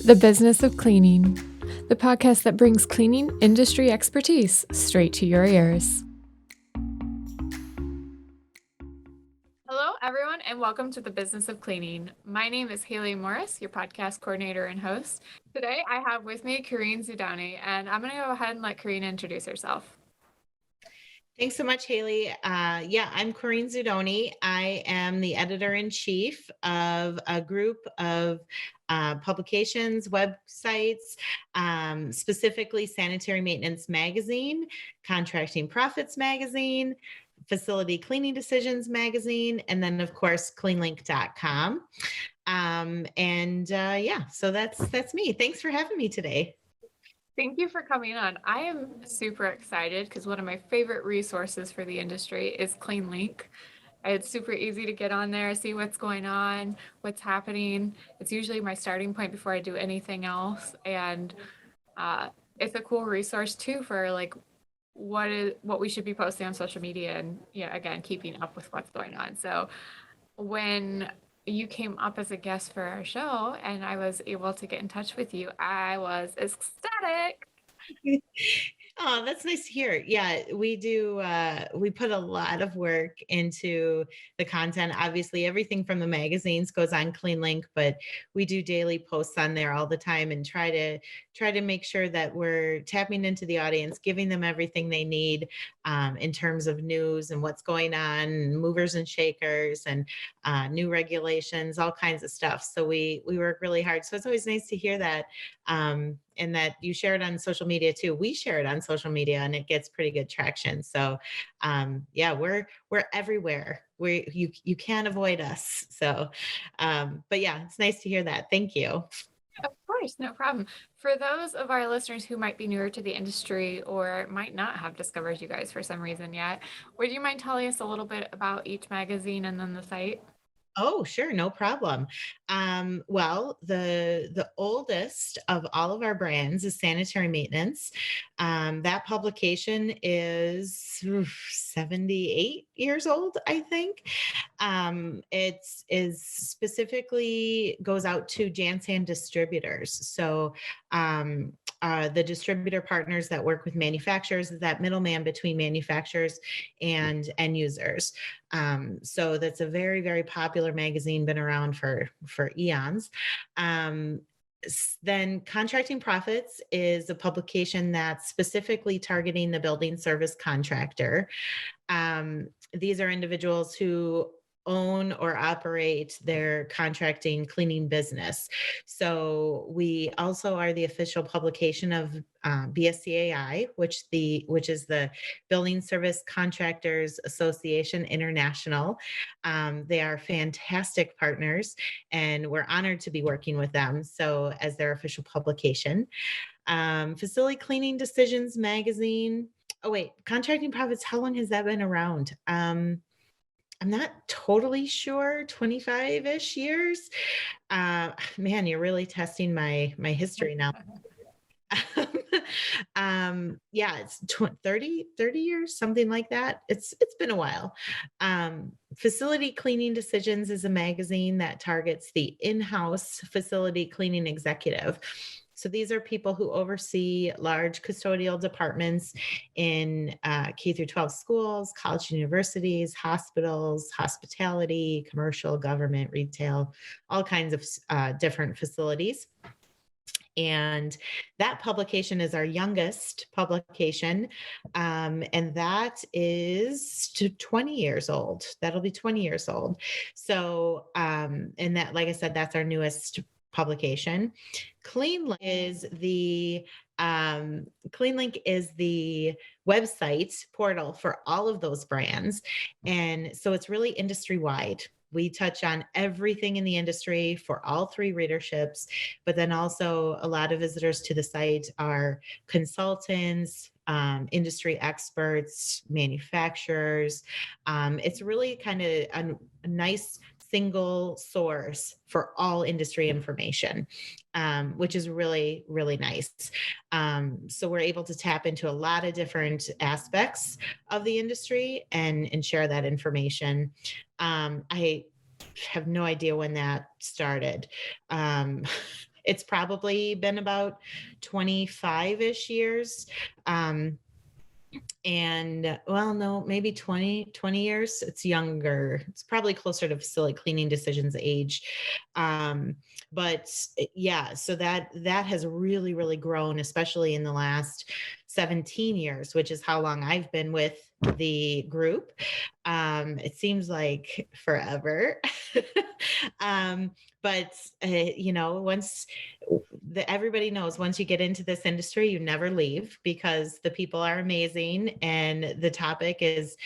The Business of Cleaning, the podcast that brings cleaning industry expertise straight to your ears. Hello, everyone, and welcome to The Business of Cleaning. My name is Haley Morris, your podcast coordinator and host. Today, I have with me Corinne Zudonyi, and I'm going to go ahead and let Corinne introduce herself. Thanks so much, Haley. I'm Corinne Zudonyi. I am the editor-in-chief of a group of publications, websites, specifically Sanitary Maintenance Magazine, Contracting Profits Magazine, Facility Cleaning Decisions Magazine, and then, of course, cleanlink.com. So that's me. Thanks for having me today. Thank you for coming on. I am super excited because one of my favorite resources for the industry is CleanLink. It's super easy to get on there, see what's going on, what's happening. It's usually my starting point before I do anything else. And it's a cool resource too for like what we should be posting on social media and again, keeping up with what's going on. So when you came up as a guest for our show and I was able to get in touch with you, I was ecstatic. Oh, that's nice to hear. Yeah, we do. We put a lot of work into the content. Obviously, everything from the magazines goes on CleanLink, but we do daily posts on there all the time and try to make sure that we're tapping into the audience, giving them everything they need in terms of news and what's going on, movers and shakers, and new regulations, all kinds of stuff. So we work really hard. So it's always nice to hear that. And that you share it on social media too. We share it on social media and it gets pretty good traction. So we're everywhere. You can't avoid us. So but yeah, it's nice to hear that. Thank you. Of course, no problem. For those of our listeners who might be newer to the industry or might not have discovered you guys for some reason yet, would you mind telling us a little bit about each magazine and then the site? Oh, sure, no problem. Well, the oldest of all of our brands is Sanitary Maintenance. That publication is 78 years old, I think. It's is specifically goes out to Jansan distributors. So the distributor partners that work with manufacturers, that middleman between manufacturers and end users. So that's a very, very popular magazine, been around for eons. Then Contracting Profits is a publication that's specifically targeting the building service contractor. These are individuals who own or operate their contracting cleaning business. So we also are the official publication of BSCAI, which is the Building Service Contractors Association International. They are fantastic partners, and we're honored to be working with them. So as their official publication, Facility Cleaning Decisions Magazine. Oh wait, Contracting Profits. How long has that been around? I'm not totally sure, 25-ish years. Man, you're really testing my history now. It's 30 years, something like that. It's been a while. Facility Cleaning Decisions is a magazine that targets the in-house facility cleaning executive. So these are people who oversee large custodial departments in K through 12 schools, college and universities, hospitals, hospitality, commercial, government, retail, all kinds of different facilities. And that publication is our youngest publication. And that is to 20 years old. That'll be 20 years old. So, and that, like I said, that's our newest publication. CleanLink is the website portal for all of those brands. And so it's really industry wide. We touch on everything in the industry for all three readerships, but then also a lot of visitors to the site are consultants, industry experts, manufacturers. It's really kind of a nice single source for all industry information, which is really, really nice. So we're able to tap into a lot of different aspects of the industry and share that information. I have no idea when that started. it's probably been about 25-ish years. And well, no, maybe 20 years. It's younger. It's probably closer to facility cleaning decisions age. Um, but yeah, so that has really, really grown, especially in the last 17 years, which is how long I've been with the group. It seems like forever. um, but once everybody knows, once you get into this industry, you never leave because the people are amazing and the topic is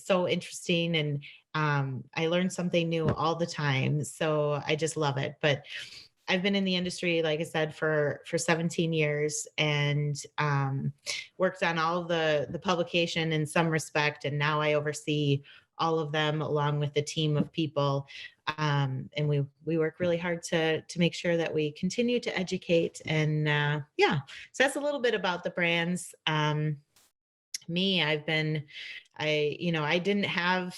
so interesting, and I learn something new all the time. So I just love it. But I've been in the industry, like I said, for 17 years, and worked on all of the publication in some respect, and now I oversee all of them along with a team of people. And we work really hard to make sure that we continue to educate. And yeah, so that's a little bit about the brands. Me, I didn't have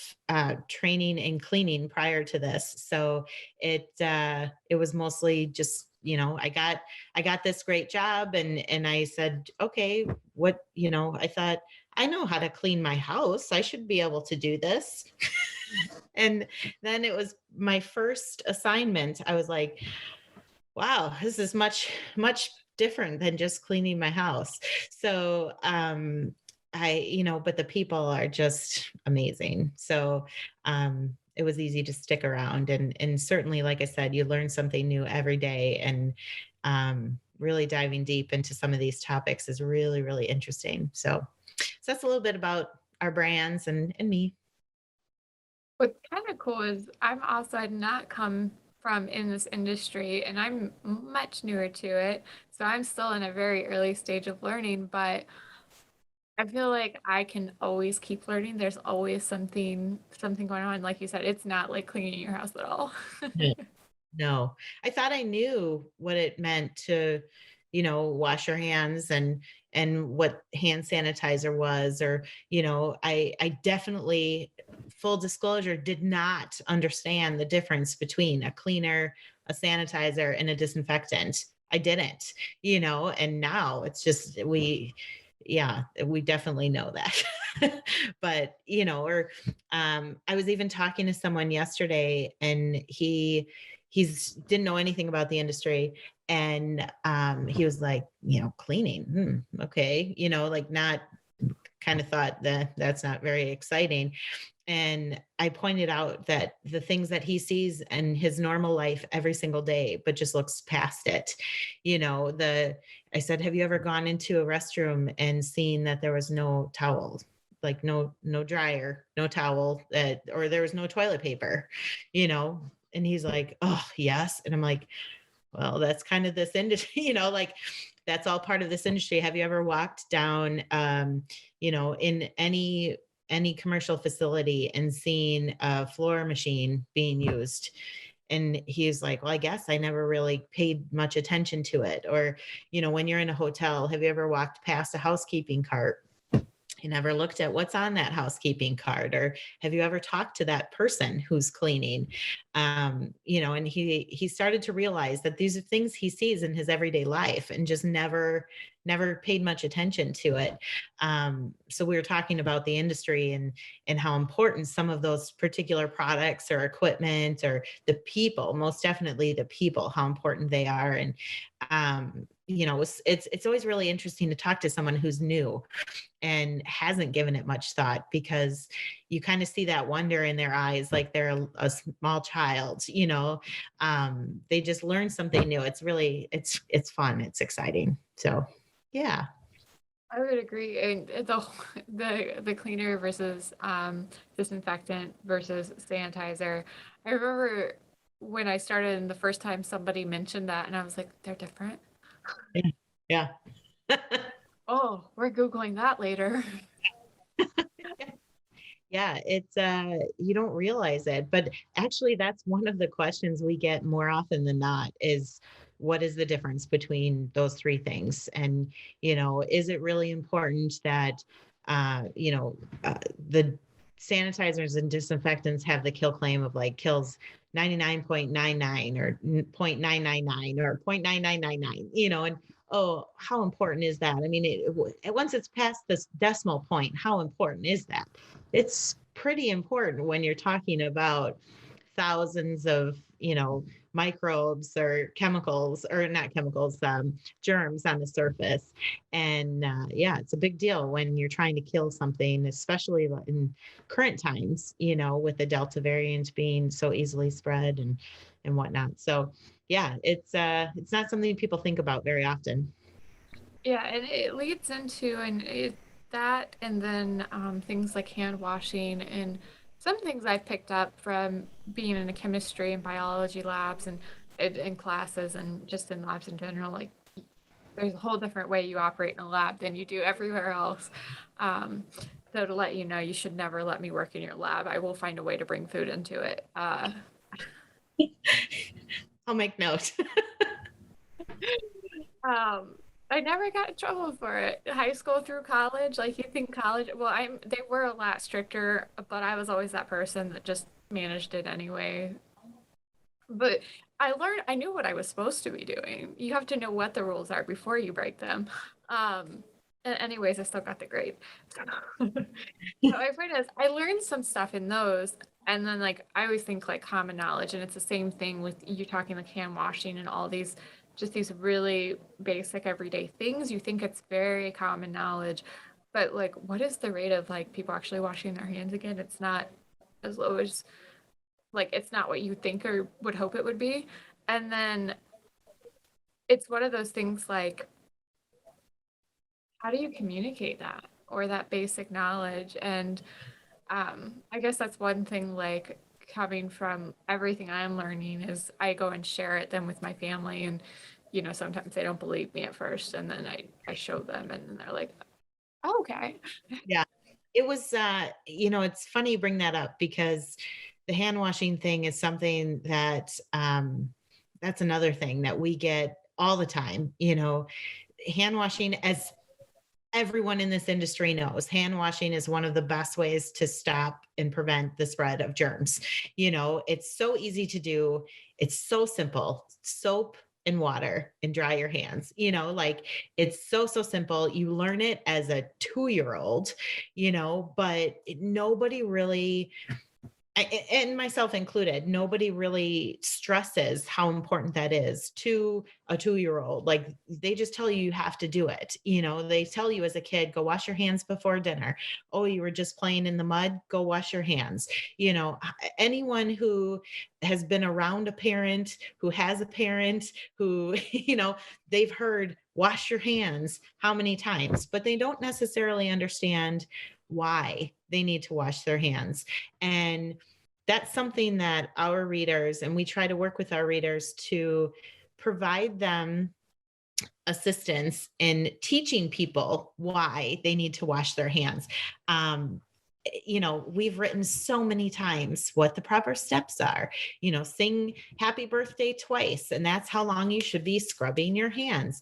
training in cleaning prior to this, so it was mostly just, I got this great job, and I said, okay, what, I thought, I know how to clean my house, I should be able to do this. And then it was my first assignment. I was like, wow, this is much different than just cleaning my house. So but the people are just amazing. So it was easy to stick around, and certainly, like I said, you learn something new every day, and really diving deep into some of these topics is really, really interesting. So that's a little bit about our brands and me. What's kind of cool is I did not come from in this industry and I'm much newer to it. So I'm still in a very early stage of learning, but I feel like I can always keep learning. There's always something going on. Like you said, it's not like cleaning your house at all. No, I thought I knew what it meant to, wash your hands and what hand sanitizer was, or, I definitely, full disclosure, did not understand the difference between a cleaner, a sanitizer, and a disinfectant. I didn't, and now it's just yeah, we definitely know that. But, I was even talking to someone yesterday, and he's didn't know anything about the industry, and he was like, cleaning, okay, like, not, kind of thought that that's not very exciting. And I pointed out that the things that he sees in his normal life every single day, but just looks past it. I said, have you ever gone into a restroom and seen that there was no towel, like no dryer, no towel, or there was no toilet paper, And he's like, oh, yes. And I'm like, well, that's kind of this industry, like, that's all part of this industry. Have you ever walked down, in any commercial facility and seen a floor machine being used? And he's like, well, I guess I never really paid much attention to it. Or, when you're in a hotel, have you ever walked past a housekeeping cart? You never looked at what's on that housekeeping card? Or have you ever talked to that person who's cleaning? And he started to realize that these are things he sees in his everyday life and just never paid much attention to it. So we were talking about the industry and how important some of those particular products or equipment, or the people, most definitely the people, how important they are. And it's always really interesting to talk to someone who's new and hasn't given it much thought, because you kind of see that wonder in their eyes, like they're a small child. They just learn something new. It's really, it's fun, it's exciting. So yeah. I would agree. And the cleaner versus disinfectant versus sanitizer. I remember when I started and the first time somebody mentioned that, and I was like, they're different. Yeah. Oh, we're Googling that later. Yeah, it's you don't realize it, but actually that's one of the questions we get more often than not, is what is the difference between those three things? And, is it really important that the sanitizers and disinfectants have the kill claim of like kills 99.99 or 0.999 or 0.9999, and oh, how important is that? I mean, once it's past this decimal point, how important is that? It's pretty important when you're talking about thousands of, microbes or chemicals, or not chemicals, germs on the surface. And yeah, it's a big deal when you're trying to kill something, especially in current times, with the Delta variant being so easily spread and whatnot. So yeah, it's not something people think about very often. Yeah, and it leads into that, and then things like hand washing and some things I picked up from being in the chemistry and biology labs and in classes and just in labs in general. Like there's a whole different way you operate in a lab than you do everywhere else. Um, so to let you know, you should never let me work in your lab. I will find a way to bring food into it. I'll make note. Um, I never got in trouble for it. High school through college, like you think college, well, they were a lot stricter, but I was always that person that just managed it anyway. But I knew what I was supposed to be doing. You have to know what the rules are before you break them. Um, anyways, I still got the grade. So my point is, I learned some stuff in those, and then like I always think like common knowledge, and it's the same thing with you talking like hand washing and all these, just these really basic everyday things. You think it's very common knowledge, but like, what is the rate of like people actually washing their hands again? It's not as low as like it's not what you think or would hope it would be. And then it's one of those things like, how do you communicate that or that basic knowledge? And I guess that's one thing, like coming from everything I'm learning is I go and share it then with my family, and sometimes they don't believe me at first, and then I show them, and then they're like, oh, okay. Yeah. It was, it's funny you bring that up because the hand washing thing is something that's another thing that we get all the time. Hand washing, as everyone in this industry knows, hand washing is one of the best ways to stop and prevent the spread of germs. It's so easy to do. It's so simple. Soap and water and dry your hands. Like it's so simple. You learn it as a 2-year-old, but nobody really, and myself included, nobody really stresses how important that is to a 2-year-old. Like they just tell you have to do it. They tell you as a kid, go wash your hands before dinner. Oh, you were just playing in the mud, go wash your hands. Anyone who has been around a parent, who has a parent who, they've heard wash your hands how many times, but they don't necessarily understand why they need to wash their hands. And that's something that our readers, and we try to work with our readers to provide them assistance in teaching people why they need to wash their hands. We've written so many times what the proper steps are. Sing happy birthday twice, and that's how long you should be scrubbing your hands.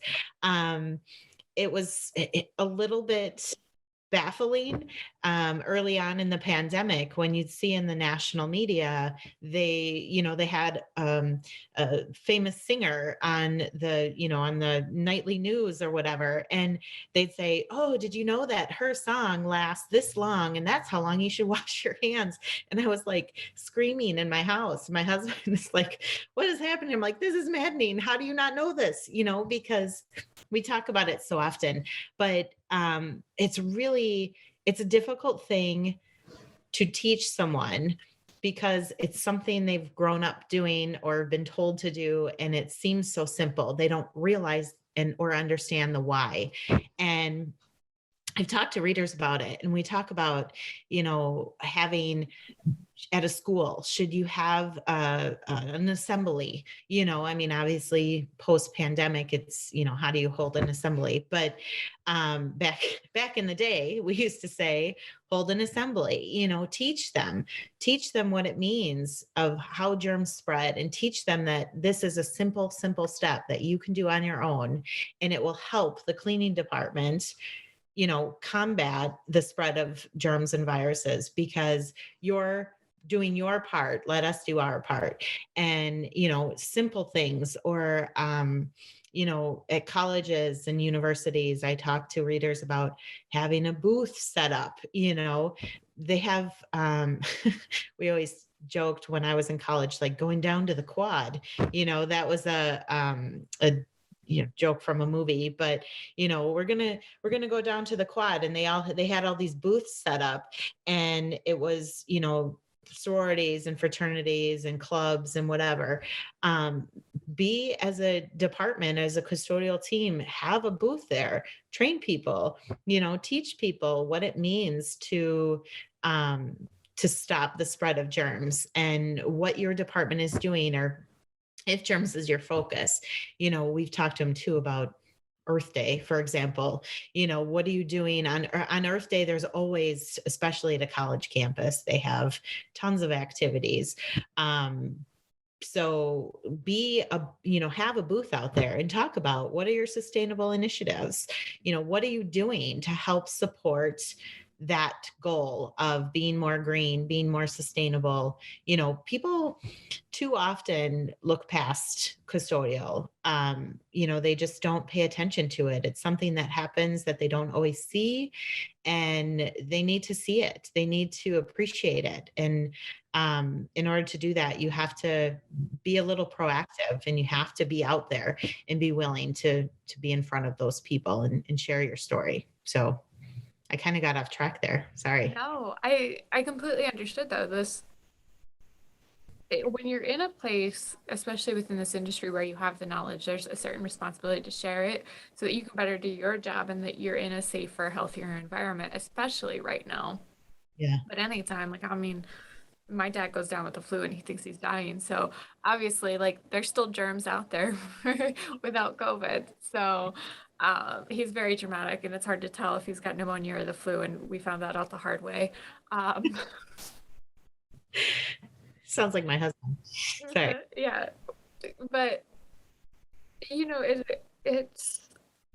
It was a little bit baffling early on in the pandemic when you'd see in the national media they had a famous singer on the nightly news or whatever, and they'd say, oh, did you know that her song lasts this long and that's how long you should wash your hands? And I was like screaming in my house. My husband is like, what is happening? I'm like, this is maddening. How do you not know this? Because we talk about it so often. But it's a difficult thing to teach someone because it's something they've grown up doing or been told to do, and it seems so simple. They don't realize or understand the why. And I've talked to readers about it, and we talk about, having at a school, should you have an assembly? Obviously post pandemic, it's, how do you hold an assembly? But back in the day, we used to say, hold an assembly, teach them what it means of how germs spread, and teach them that this is a simple step that you can do on your own, and it will help the cleaning department combat the spread of germs and viruses because you're doing your part. Let us do our part. And, simple things or, at colleges and universities, I talk to readers about having a booth set up. They have, we always joked when I was in college, like going down to the quad, that was a joke from a movie, but we're gonna go down to the quad, and they had all these booths set up, and it was sororities and fraternities and clubs and whatever. um, be as a department, as a custodial team, have a booth there, train people, teach people what it means um, to stop the spread of germs and what your department is doing, or if germs is your focus. We've talked to them too about Earth Day, for example. What are you doing on Earth Day? There's always, especially at a college campus, they have tons of activities. So have a booth out there and talk about what are your sustainable initiatives. What are you doing to help support that goal of being more green, being more sustainable? People too often look past custodial. They just don't pay attention to it. It's something that happens that they don't always see, and they need to see it. They need to appreciate it. And in order to do that, you have to be a little proactive, and you have to be out there and be willing to be in front of those people and share your story. So I kind of got off track there. Sorry. No, I completely understood though. When you're in a place, especially within this industry where you have the knowledge, there's a certain responsibility to share it so that you can better do your job and that you're in a safer, healthier environment, especially right now. Yeah. But anytime, like, I mean, my dad goes down with the flu and he thinks he's dying. So obviously, like, there's still germs out there without COVID. So he's very dramatic, and it's hard to tell if he's got pneumonia or the flu. And we found that out the hard way. Um, Sounds like my husband. Sorry. yeah, but it's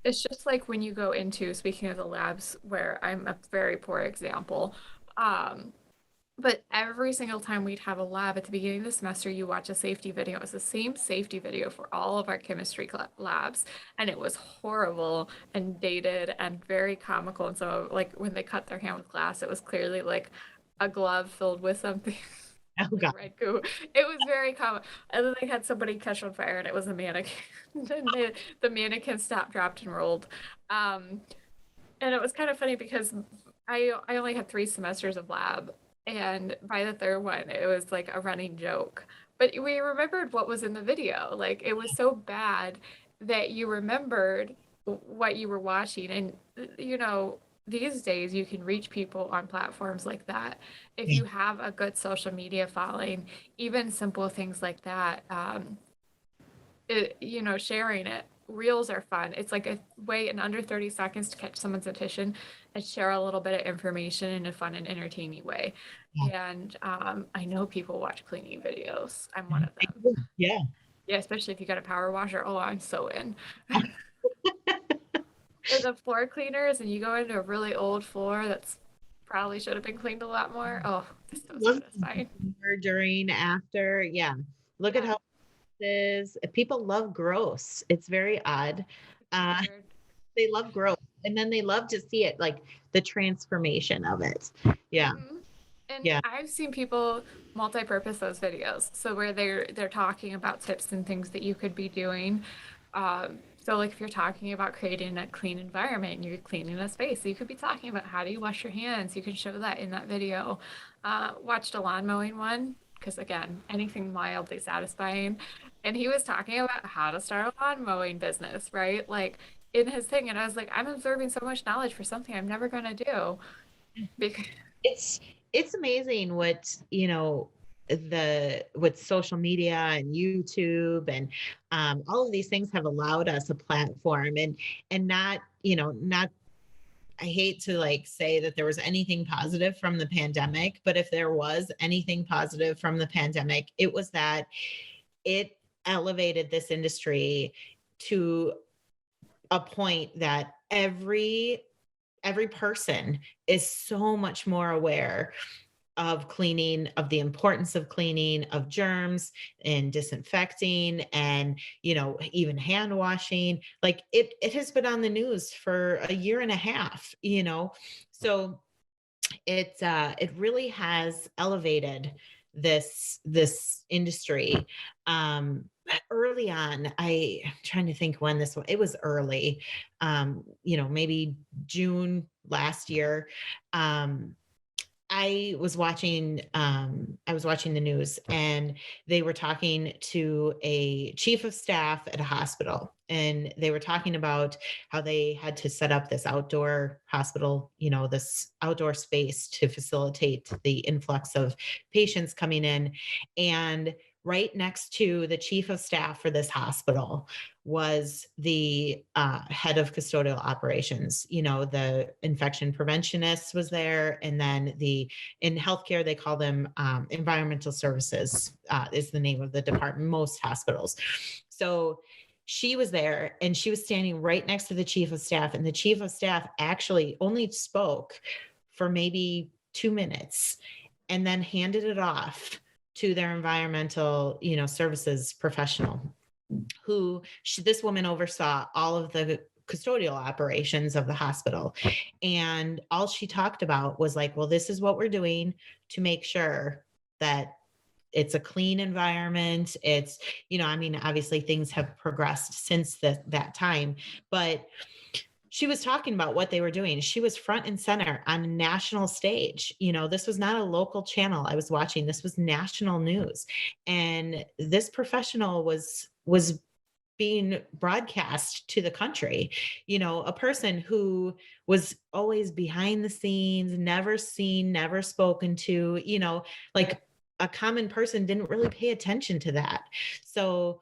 just like when you go into, speaking of the labs, where I'm a very poor example. Um, But every single time we'd have a lab at the beginning of the semester, you watch a safety video. It was the same safety video for all of our chemistry labs, and it was horrible and dated and very comical. And so, like when they cut their hand with glass, it was clearly like a glove filled with something Oh like God. red goo. It was very common. And then they had somebody catch on fire, and it was a mannequin. And the mannequin stopped, dropped, and rolled. Um, and it was kind of funny because I only had 3 semesters of lab, and by the third one, it was like a running joke. But we remembered what was in the video. Like it was so bad that you remembered what you were watching. And these days you can reach people on platforms like that. If Yeah. you have a good social media following, even simple things like that, sharing it. Reels are fun. It's like a way in under 30 seconds to catch someone's attention and share a little bit of information in a fun and entertaining way. And I know people watch cleaning videos. I'm one of them. Yeah. Yeah, especially if you got a power washer. Oh, I'm so in. Or the floor cleaners, and you go into a really old floor that's probably should have been cleaned a lot more. Oh, it's so Love satisfying. during, after. Yeah. Look at Yeah, how it is. People love gross. It's very odd. it's Uh, weird. they love growth, and then they love to see it, like the transformation of it. Yeah. Mhm. And Yeah. I've seen people multi-purpose those videos. So where they're talking about tips and things that you could be doing. So like if you're talking about creating a clean environment and you're cleaning a space, so you could be talking about how do you wash your hands. You can show that in that video. Watched a lawn mowing one because again, anything mildly satisfying. And he was talking about how to start a lawn mowing business, right? Like in his thing, and I was like, I'm absorbing so much knowledge for something I'm never gonna do because It's it's amazing what, the with social media and YouTube and all of these things have allowed us a platform, and not I hate to like say that there was anything positive from the pandemic, but if there was anything positive from the pandemic, it was that it elevated this industry to a point that every person is so much more aware of cleaning, of the importance of cleaning, of germs and disinfecting, and even hand washing. Like it has been on the news for a year and a half. So it really has elevated this industry. Early on, I'm trying to think when this was. It was early, maybe June last year. I was watching the news, and they were talking to a chief of staff at a hospital, and they were talking about how they had to set up this outdoor hospital, this outdoor space to facilitate the influx of patients coming in. And right next to the chief of staff for this hospital was the head of custodial operations. The infection preventionist was there, and then in healthcare they call them environmental services, is the name of the department, most hospitals. So she was there, and she was standing right next to the chief of staff, and the chief of staff actually only spoke for maybe 2 minutes and then handed it off to their environmental services professional, this woman oversaw all of the custodial operations of the hospital. And all she talked about was like, well, this is what we're doing to make sure that it's a clean environment. It's, obviously things have progressed since that time, but she was talking about what they were doing. She was front and center on a national stage. This was not a local channel I was watching. This was national news. And this professional was being broadcast to the country. A person who was always behind the scenes, never seen, never spoken to, like a common person didn't really pay attention to that. So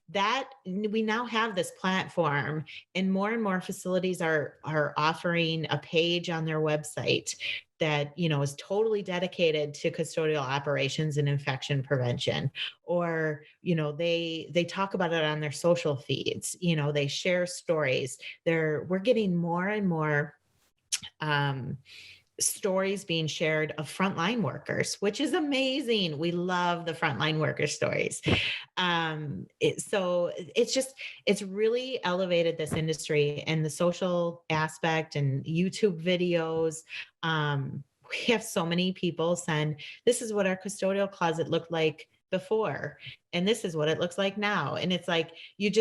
that we now have this platform, and more facilities are offering a page on their website that is totally dedicated to custodial operations and infection prevention. Or they talk about it on their social feeds. They share stories. We're getting more and more stories being shared of frontline workers, which is amazing. We love the frontline worker stories. So it's really elevated this industry, and the social aspect and YouTube videos. We have so many people send, this is what our custodial closet looked like before, and this is what it looks like now. And it's like, you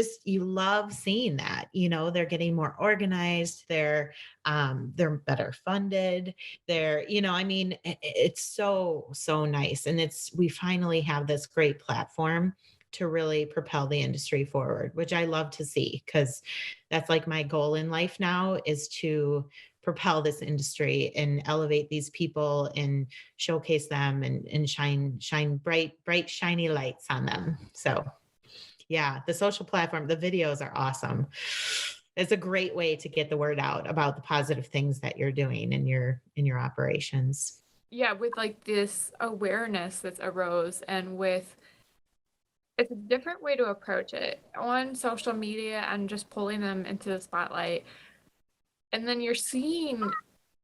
love seeing that. They're getting more organized, they're better funded, it's so nice. And we finally have this great platform to really propel the industry forward, which I love to see, because that's like my goal in life now, is to propel this industry and elevate these people and showcase them and shine bright, shiny lights on them. So yeah, the social platform, the videos are awesome. It's a great way to get the word out about the positive things that you're doing in your operations. Yeah, with like this awareness that's arose, and it's a different way to approach it on social media and just pulling them into the spotlight. And then you're seeing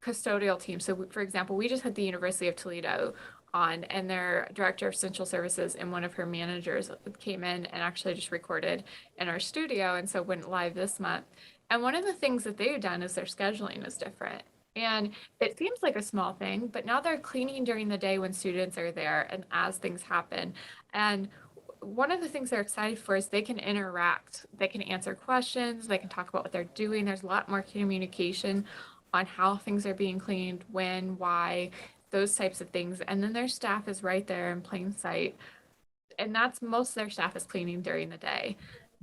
custodial teams. So, for example, we just had the University of Toledo on, and their director of essential services and one of her managers came in and actually just recorded in our studio, and so went live this month. And one of the things that they've done is their scheduling is different. And it seems like a small thing, but now they're cleaning during the day when students are there and as things happen. And one of the things they're excited for is they can interact, they can answer questions, they can talk about what they're doing. There's a lot more communication on how things are being cleaned, when, why, those types of things. And then their staff is right there in plain sight. And that's, most of their staff is cleaning during the day.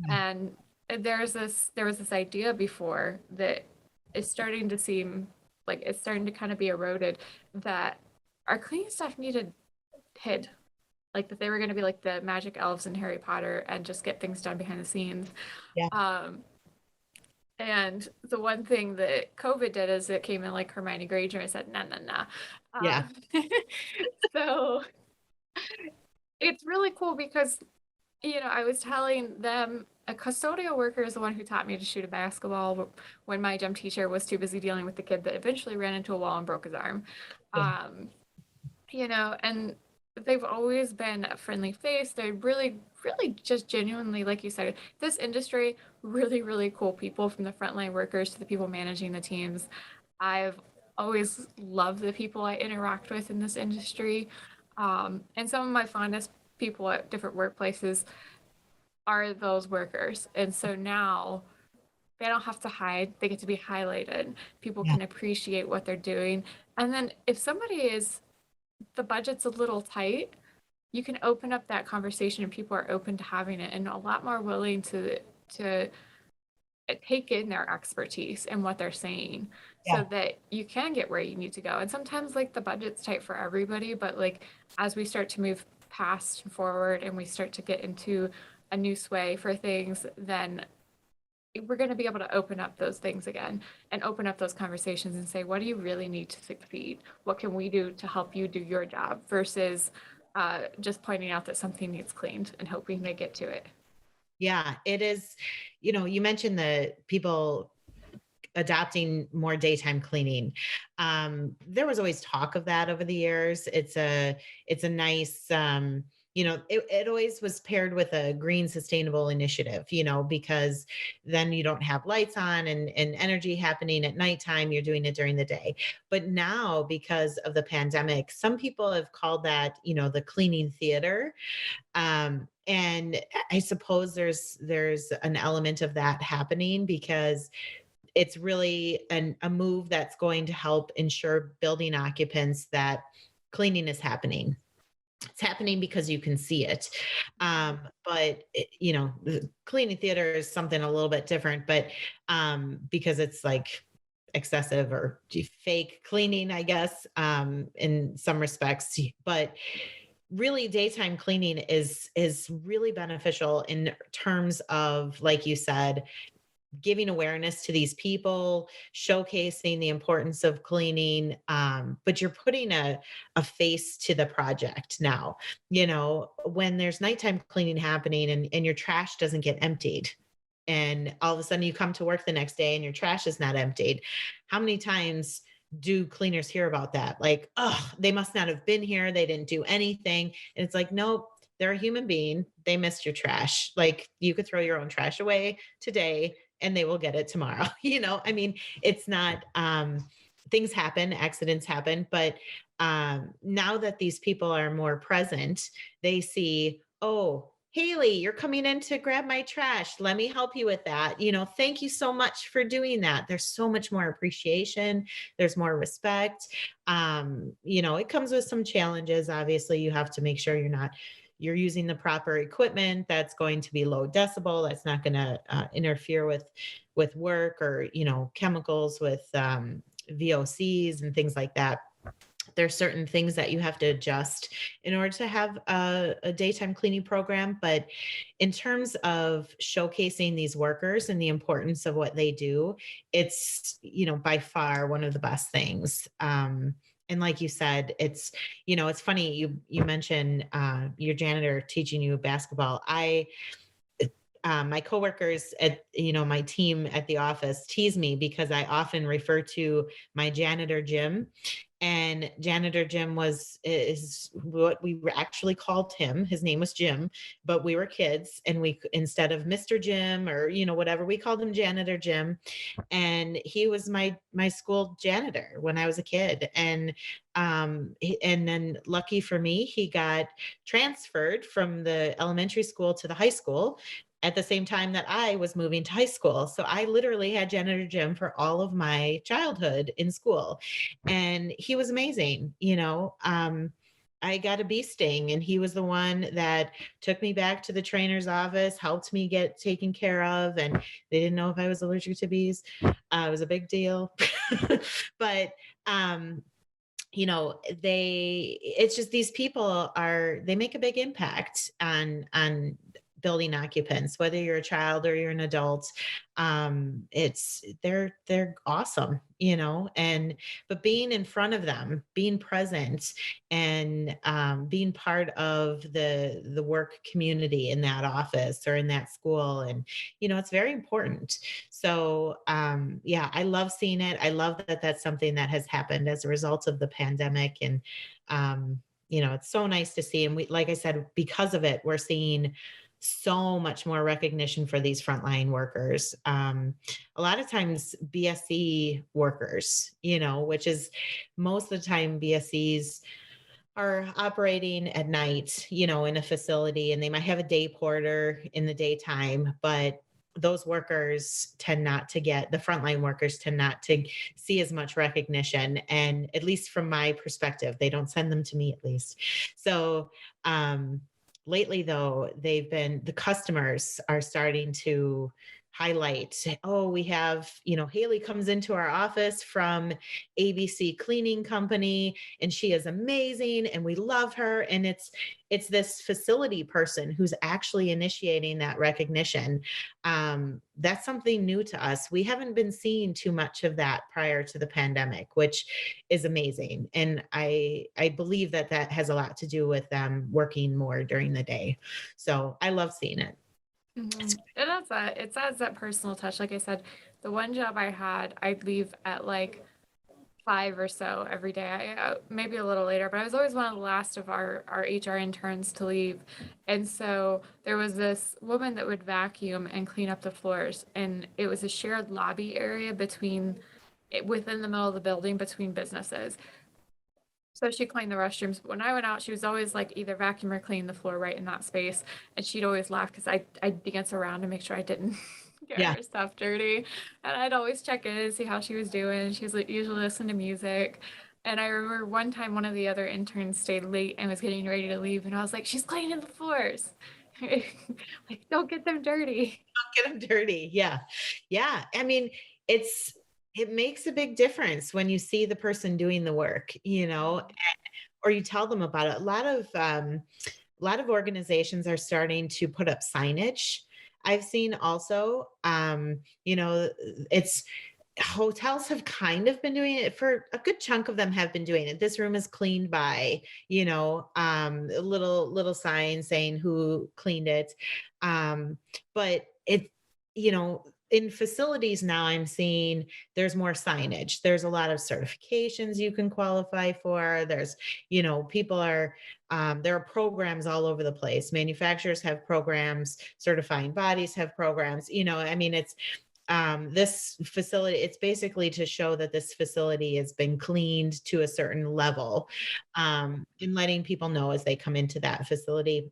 And there was this idea before that is starting to seem like it's starting to kind of be eroded, that our cleaning staff needed hid, like that they were going to be like the magic elves in Harry Potter and just get things done behind the scenes. Yeah. And the one thing that COVID did is it came in like Hermione Granger and said, nah, nah, nah. Yeah. So it's really cool because, I was telling them a custodial worker is the one who taught me to shoot a basketball when my gym teacher was too busy dealing with the kid that eventually ran into a wall and broke his arm. Yeah. Um, and they've always been a friendly face. They're really, really just genuinely, like you said, this industry, really, really cool people from the frontline workers to the people managing the teams. I've always loved the people I interact with in this industry. And some of my fondest people at different workplaces are those workers. And so now they don't have to hide, they get to be highlighted. People Yeah. can appreciate what they're doing. And then if somebody is, the budget's a little tight, you can open up that conversation and people are open to having it and a lot more willing to take in their expertise and what they're saying so Yeah. that you can get where you need to go. And sometimes like the budget's tight for everybody, but like as we start to move past and forward and we start to get into a new sway for things, then we're going to be able to open up those things again and open up those conversations and say, what do you really need to succeed? What can we do to help you do your job versus just pointing out that something needs cleaned and hoping they get to it. Yeah, it is. You mentioned the people adopting more daytime cleaning. There was always talk of that over the years. It's a nice, it always was paired with a green sustainable initiative, because then you don't have lights on and energy happening at nighttime. You're doing it during the day. But now, because of the pandemic, some people have called that, the cleaning theater. And I suppose there's an element of that happening because it's really a move that's going to help ensure building occupants that cleaning is happening. It's happening because you can see it. But the cleaning theater is something a little bit different, but because it's like excessive or fake cleaning, I guess, in some respects. But really daytime cleaning is really beneficial in terms of, like you said, giving awareness to these people, showcasing the importance of cleaning. But you're putting a face to the project now. When there's nighttime cleaning happening and your trash doesn't get emptied, and all of a sudden you come to work the next day and your trash is not emptied. How many times do cleaners hear about that? Like, oh, they must not have been here. They didn't do anything. And it's like, nope, they're a human being. They missed your trash. Like, you could throw your own trash away today and they will get it tomorrow. I mean, it's not, things happen, accidents happen, but now that these people are more present, they see, oh, Haley, you're coming in to grab my trash. Let me help you with that. Thank you so much for doing that. There's so much more appreciation. There's more respect. It comes with some challenges. Obviously, you have to make sure you're using the proper equipment that's going to be low decibel, that's not going to interfere with work, or chemicals with VOCs and things like that. There's certain things that you have to adjust in order to have a daytime cleaning program. But in terms of showcasing these workers and the importance of what they do, it's by far one of the best things. And like you said, it's funny you mentioned your janitor teaching you basketball. My coworkers at my team at the office tease me because I often refer to my janitor Jim, and janitor Jim is what we actually called him. His name was Jim, but we were kids, and we, instead of Mr. Jim or whatever, we called him janitor Jim. And he was my school janitor when I was a kid. And and then lucky for me, he got transferred from the elementary school to the high school at the same time that I was moving to high school. So I literally had janitor Jim for all of my childhood in school. And he was amazing. I got a bee sting, and he was the one that took me back to the trainer's office, helped me get taken care of. And they didn't know if I was allergic to bees. It was a big deal. But, it's just, these people they make a big impact on building occupants, whether you're a child or you're an adult. It's they're awesome, and but being in front of them, being present, and being part of the work community in that office or in that school, and it's very important. So yeah, I love seeing it. I love that that's something that has happened as a result of the pandemic, and it's so nice to see. And we, like I said, because of it, we're seeing so much more recognition for these frontline workers. A lot of times BSC workers, which is most of the time BSCs are operating at night, in a facility, and they might have a day porter in the daytime, but those workers tend not to get, the frontline workers tend not to see as much recognition. And at least from my perspective, they don't send them to me, at least. So lately though, the customers are starting to highlight, oh, we have, Haley comes into our office from ABC Cleaning Company, and she is amazing and we love her. And it's this facility person who's actually initiating that recognition. That's something new to us. We haven't been seeing too much of that prior to the pandemic, which is amazing. And I believe that that has a lot to do with them working more during the day. So I love seeing it. It adds that personal touch. Like I said, the one job I had, I'd leave at like 5 or so every day. Maybe a little later, but I was always one of the last of our HR interns to leave. And so there was this woman that would vacuum and clean up the floors, and it was a shared lobby area within the middle of the building between businesses. So she cleaned the restrooms. But when I went out, she was always like either vacuum or clean the floor right in that space. And she'd always laugh because I'd dance around to make sure I didn't get Yeah. her stuff dirty. And I'd always check in and see how she was doing. She was like, usually listen to music. And I remember one time one of the other interns stayed late and was getting ready to leave. And I was like, she's cleaning the floors. Like, don't get them dirty. Get them dirty. Yeah. Yeah. I mean, it makes a big difference when you see the person doing the work, or you tell them about it. A lot of organizations are starting to put up signage. I've seen also, it's hotels have kind of been doing it. For a good chunk of them have been doing it. This room is cleaned by, a little sign saying who cleaned it. But in facilities now, I'm seeing there's more signage. There's a lot of certifications you can qualify for. There's, people are, there are programs all over the place. Manufacturers have programs, certifying bodies have programs, I mean, it's, this facility, it's basically to show that this facility has been cleaned to a certain level, and letting people know as they come into that facility.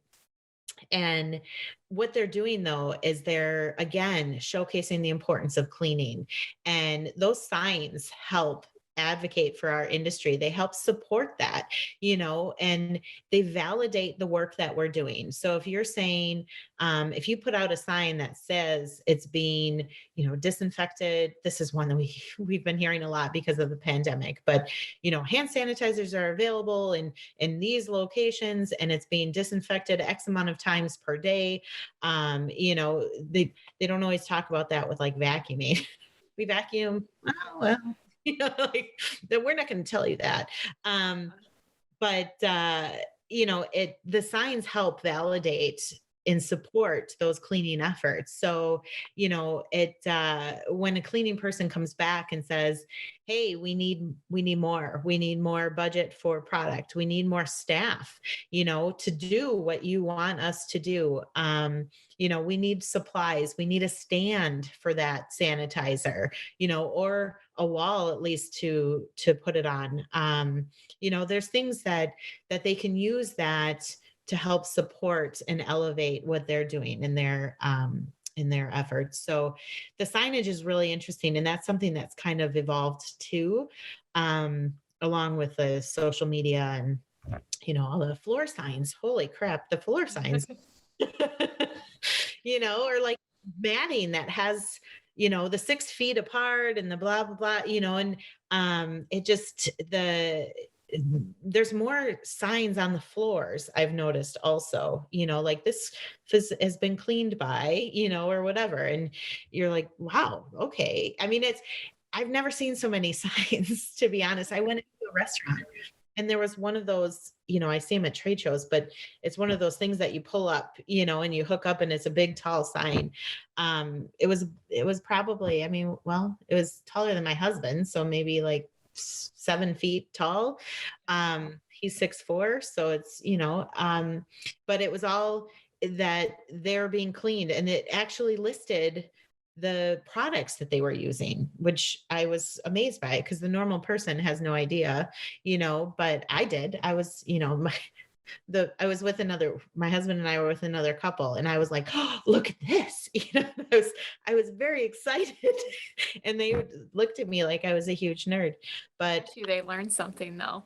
And what they're doing though is they're again showcasing the importance of cleaning. And those signs help advocate for our industry. They help support that, and they validate the work that we're doing. So if you're saying, if you put out a sign that says it's being, disinfected, this is one that we've been hearing a lot because of the pandemic, but, hand sanitizers are available in these locations and it's being disinfected X amount of times per day. They don't always talk about that with like vacuuming. We vacuum. Oh, well, that we're not going to tell you that. But the signs help validate and support those cleaning efforts. So, when a cleaning person comes back and says, hey, we need more budget for product. We need more staff, to do what you want us to do. We need supplies. We need a stand for that sanitizer, or a wall at least to put it on. There's things that they can use that to help support and elevate what they're doing in their efforts. So the signage is really interesting, and that's something that's kind of evolved too, along with the social media and all the floor signs. Holy crap, the floor signs. Or like matting that has the 6 feet apart and the blah blah blah, and it just there's more signs on the floors, I've noticed also, like this has been cleaned by, or whatever. And you're like, wow, okay. I mean, I've never seen so many signs, to be honest. I went into a restaurant and there was one of those, I see them at trade shows, but it's one of those things that you pull up, and you hook up and it's a big tall sign. It was probably, I mean, well, it was taller than my husband. So maybe like 7 feet tall. He's 6'4". So it's, but it was all that they're being cleaned, and it actually listed the products that they were using, which I was amazed by because the normal person has no idea, but I did. I was, I was with my husband and I were with another couple, and I was like, oh, look at this. I was very excited. And they looked at me like I was a huge nerd. But They learned something though.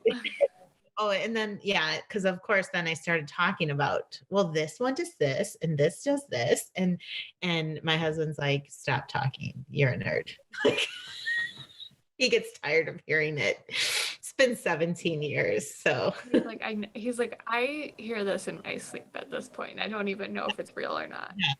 oh, and then yeah, because of course then I started talking about, well, this one does this and this does this. And my husband's like, stop talking. You're a nerd. Like, he gets tired of hearing it. It's been 17 years. So he's like, I hear this in my sleep at this point. I don't even know if it's real or not. yeah,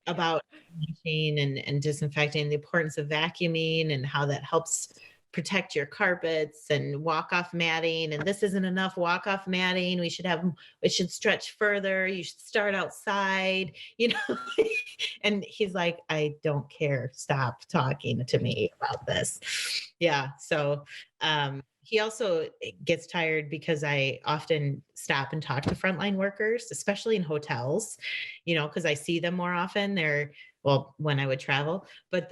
about washing and disinfecting, the importance of vacuuming and how that helps protect your carpets, and walk off matting. And this isn't enough walk off matting. It should stretch further. You should start outside, And he's like, I don't care. Stop talking to me about this. Yeah. So, he also gets tired because I often stop and talk to frontline workers, especially in hotels, because I see them more often. When I would travel, but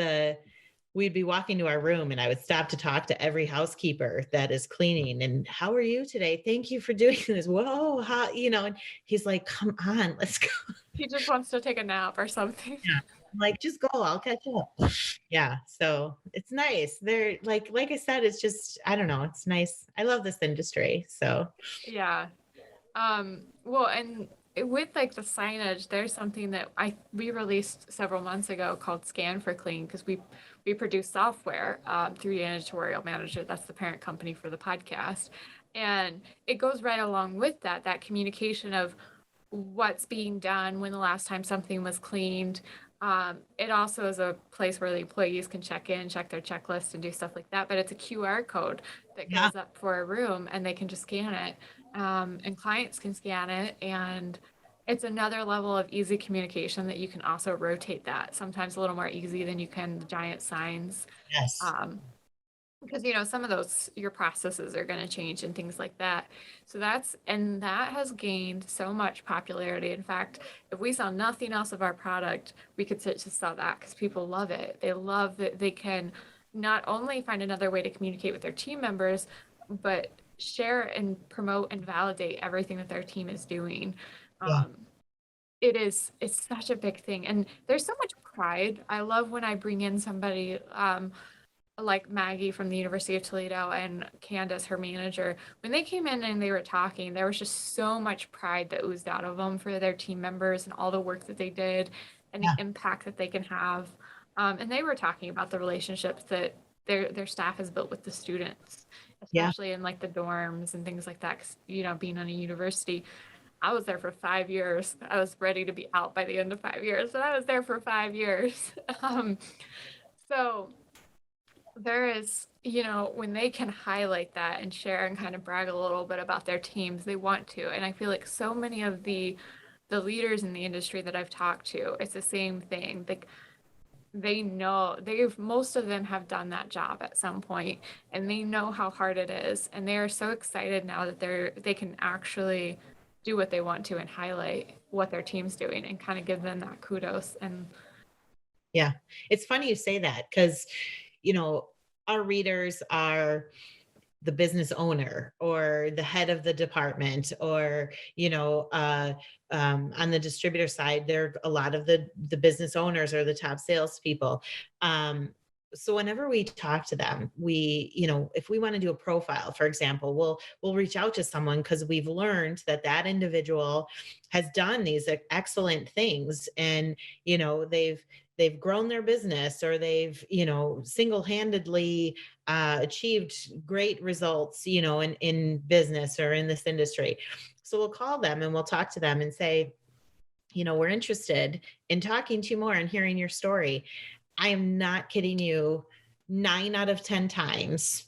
we'd be walking to our room and I would stop to talk to every housekeeper that is cleaning. And how are you today? Thank you for doing this. Whoa, and he's like, come on, let's go. He just wants to take a nap or something. Yeah. I'm like, just go, I'll catch up. Yeah. So it's nice. They're like I said, it's just, I don't know. It's nice. I love this industry. So yeah. Well, and with like the signage, there's something that we released several months ago called Scan for Clean, because we produce software through Janitorial Manager. That's the parent company for the podcast, and it goes right along with that communication of what's being done, when the last time something was cleaned. It also is a place where the employees can check in, check their checklist, and do stuff like that. But it's a QR code that yeah, goes up for a room, and they can just scan it, and clients can scan it. And it's another level of easy communication that you can also rotate that, sometimes a little more easy than you can the giant signs. yes, Because some of those, your processes are going to change and things like that. So that has gained so much popularity. In fact, if we sell nothing else of our product, we could sit to sell that, because people love it. They love that they can not only find another way to communicate with their team members, but share and promote and validate everything that their team is doing. yeah, It's such a big thing, and there's so much pride. I love when I bring in somebody like Maggie from the University of Toledo and Candace, her manager. When they came in and they were talking, there was just so much pride that oozed out of them for their team members and all the work that they did and the yeah, impact that they can have. And they were talking about the relationships that their staff has built with the students, yeah, especially in like the dorms and things like that. 'Cause, being on a university, I was there for 5 years. I was ready to be out by the end of 5 years, but I was there for 5 years. So there is, when they can highlight that and share and kind of brag a little bit about their teams, they want to. And I feel like so many of the leaders in the industry that I've talked to, it's the same thing. Like, they know, most of them have done that job at some point, and they know how hard it is, and they are so excited now that they can actually do what they want to and highlight what their team's doing and kind of give them that kudos. And yeah. It's funny you say that because, our readers are the business owner or the head of the department, or on the distributor side, there are a lot of the business owners or the top salespeople. So whenever we talk to them, if we want to do a profile, for example, we'll reach out to someone because we've learned that individual has done these excellent things, and they've they've grown their business, or they've, single-handedly achieved great results, in business or in this industry. So we'll call them and we'll talk to them and say, we're interested in talking to you more and hearing your story. I am not kidding you. 9 out of 10 times,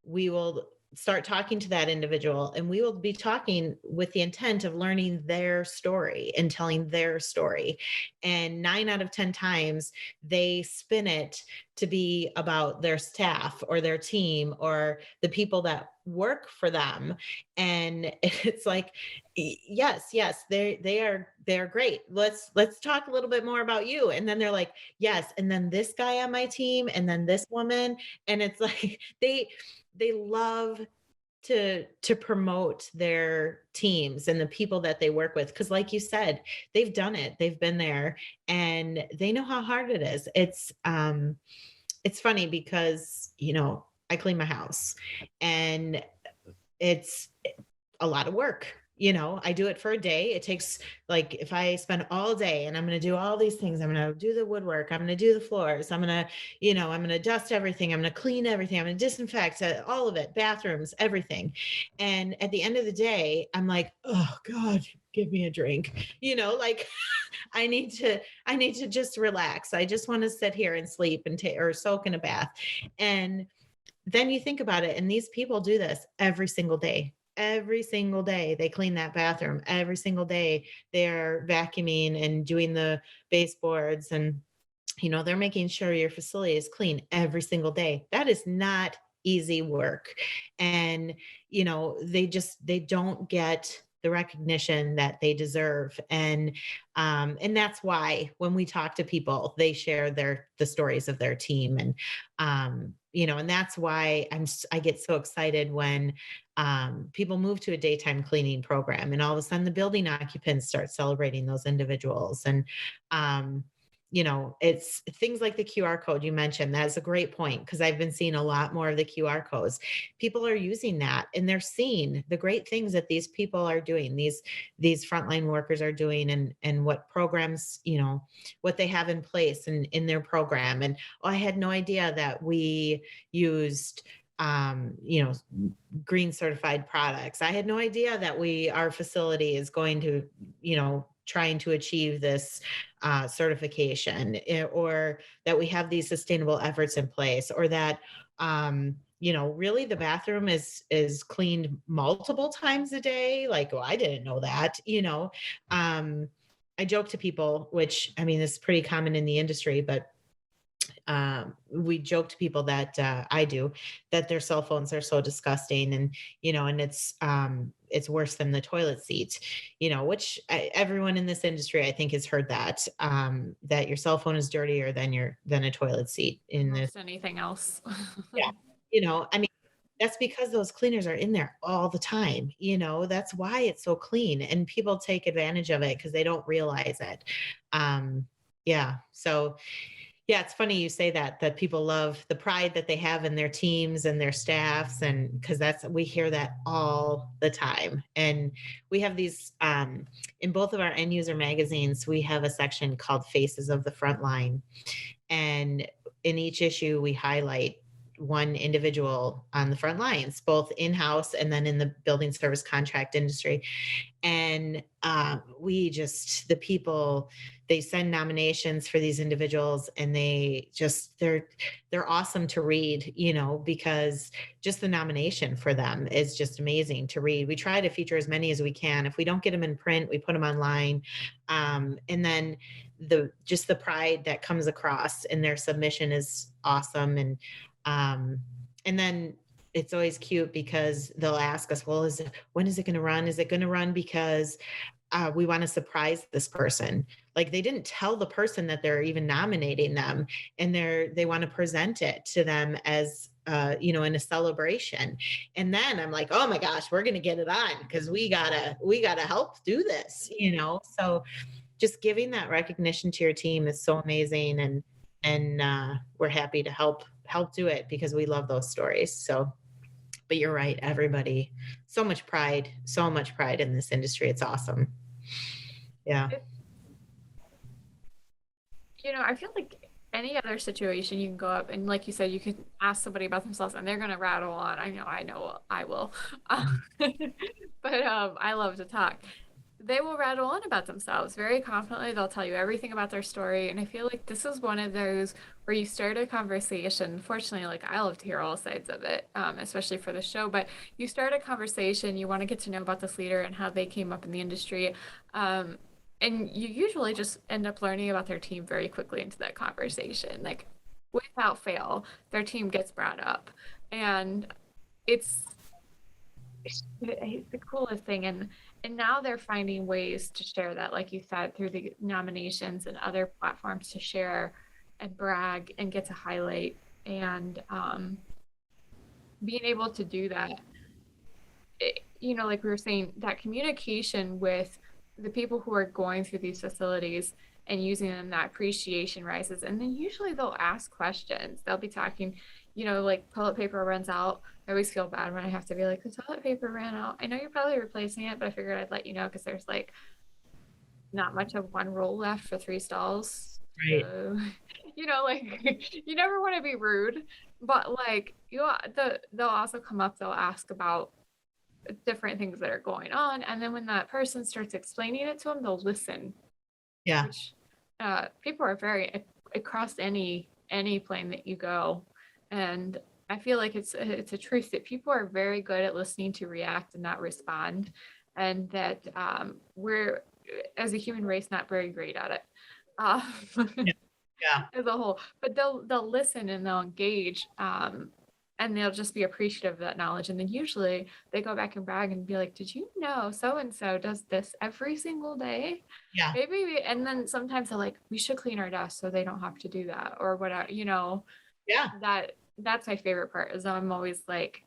we will start talking to that individual, and we will be talking with the intent of learning their story and telling their story. And 9 out of 10 times, they spin it to be about their staff or their team or the people that work for them. And it's like, yes, they're great. Let's talk a little bit more about you. And then they're like, yes, and then this guy on my team, and then this woman. And it's like they love to promote their teams and the people that they work with, because like you said, they've done it, they've been there, and they know how hard it is. It's funny because I clean my house, and it's a lot of work. I do it for a day. It takes, like, if I spend all day and I'm going to do all these things, I'm going to do the woodwork, I'm going to do the floors, I'm going to dust everything, I'm going to clean everything, I'm going to disinfect all of it, bathrooms, everything. And at the end of the day, I'm like, oh God, give me a drink. Like I need to just relax. I just want to sit here and sleep and or soak in a bath. And then you think about it, and these people do this every single day. Every single day they clean that bathroom. Every single day they're vacuuming and doing the baseboards, and they're making sure your facility is clean every single day. That is not easy work. And they don't get the recognition that they deserve. And that's why when we talk to people, they share the stories of their team. And that's why I get so excited when people move to a daytime cleaning program, and all of a sudden the building occupants start celebrating those individuals. And it's things like the QR code you mentioned. That's a great point, because I've been seeing a lot more of the QR codes. People are using that, and they're seeing the great things that these people are doing, these frontline workers are doing, and what programs, what they have in place and in their program. And I had no idea that we used green certified products. I had no idea that our facility is going to, trying to achieve this certification, or that we have these sustainable efforts in place, or that, really the bathroom is cleaned multiple times a day. Like, well, I didn't know that. I joke to people, which, I mean, is pretty common in the industry, but we joke to people that I do, that their cell phones are so disgusting, and and it's worse than the toilet seat, which everyone in this industry, I think, has heard that that your cell phone is dirtier than a toilet seat in this. Anything else. Yeah, I mean, that's because those cleaners are in there all the time. That's why it's so clean, and people take advantage of it because they don't realize it. Yeah, so. Yeah, it's funny you say that people love the pride that they have in their teams and their staffs, and because we hear that all the time. And we have these in both of our end user magazines, we have a section called Faces of the Frontline. And in each issue, we highlight one individual on the front lines, both in-house and then in the building service contract industry. And the people, they send nominations for these individuals, and they're awesome to read, because just the nomination for them is just amazing to read. We try to feature as many as we can. If we don't get them in print, we put them online. And then the pride that comes across in their submission is awesome. And then it's always cute because they'll ask us, well, when is it going to run? Is it going to run because we want to surprise this person? Like, they didn't tell the person that they're even nominating them, and they want to present it to them as in a celebration. And then I'm like, oh my gosh, we're going to get it on because we gotta help do this, So just giving that recognition to your team is so amazing, and we're happy to help do it because we love those stories. So, but you're right, everybody, so much pride in this industry. It's awesome. Yeah. I feel like any other situation you can go up and like you said, you can ask somebody about themselves and they're gonna rattle on. I know I will. But I love to talk. They will rattle on about themselves very confidently. They'll tell you everything about their story. And I feel like this is one of those where you start a conversation. Fortunately, like I love to hear all sides of it, especially for the show. But you start a conversation, you want to get to know about this leader and how they came up in the industry. Um, and you usually just end up learning about their team very quickly into that conversation. Like without fail, their team gets brought up. And it's it's the coolest thing. And now they're finding ways to share that, like you said, through the nominations and other platforms to share and brag and get to highlight. And being able to do that, like we were saying, that communication with the people who are going through these facilities and using them, that appreciation rises. And then usually they'll ask questions. They'll be talking, like toilet paper runs out. I always feel bad when I have to be like, the toilet paper ran out. I know you're probably replacing it, but I figured I'd let you know because there's like not much of one roll left for 3 stalls. Right. So, like you never want to be rude, but like they'll also come up, they'll ask about different things that are going on. And then when that person starts explaining it to them, they'll listen, Yeah. which people are very across any plane that you go. And I feel like it's a truth that people are very good at listening to react and not respond. And that we're, as a human race, not very great at it. Um, Yeah. Yeah. as a whole, but they'll listen and they'll engage, and they'll just be appreciative of that knowledge. And then usually they go back and brag and be like, did you know so and so does this every single day? Yeah. And then sometimes they're like, we should clean our desks so they don't have to do that or whatever. Yeah. That's my favorite part. Is I'm always like,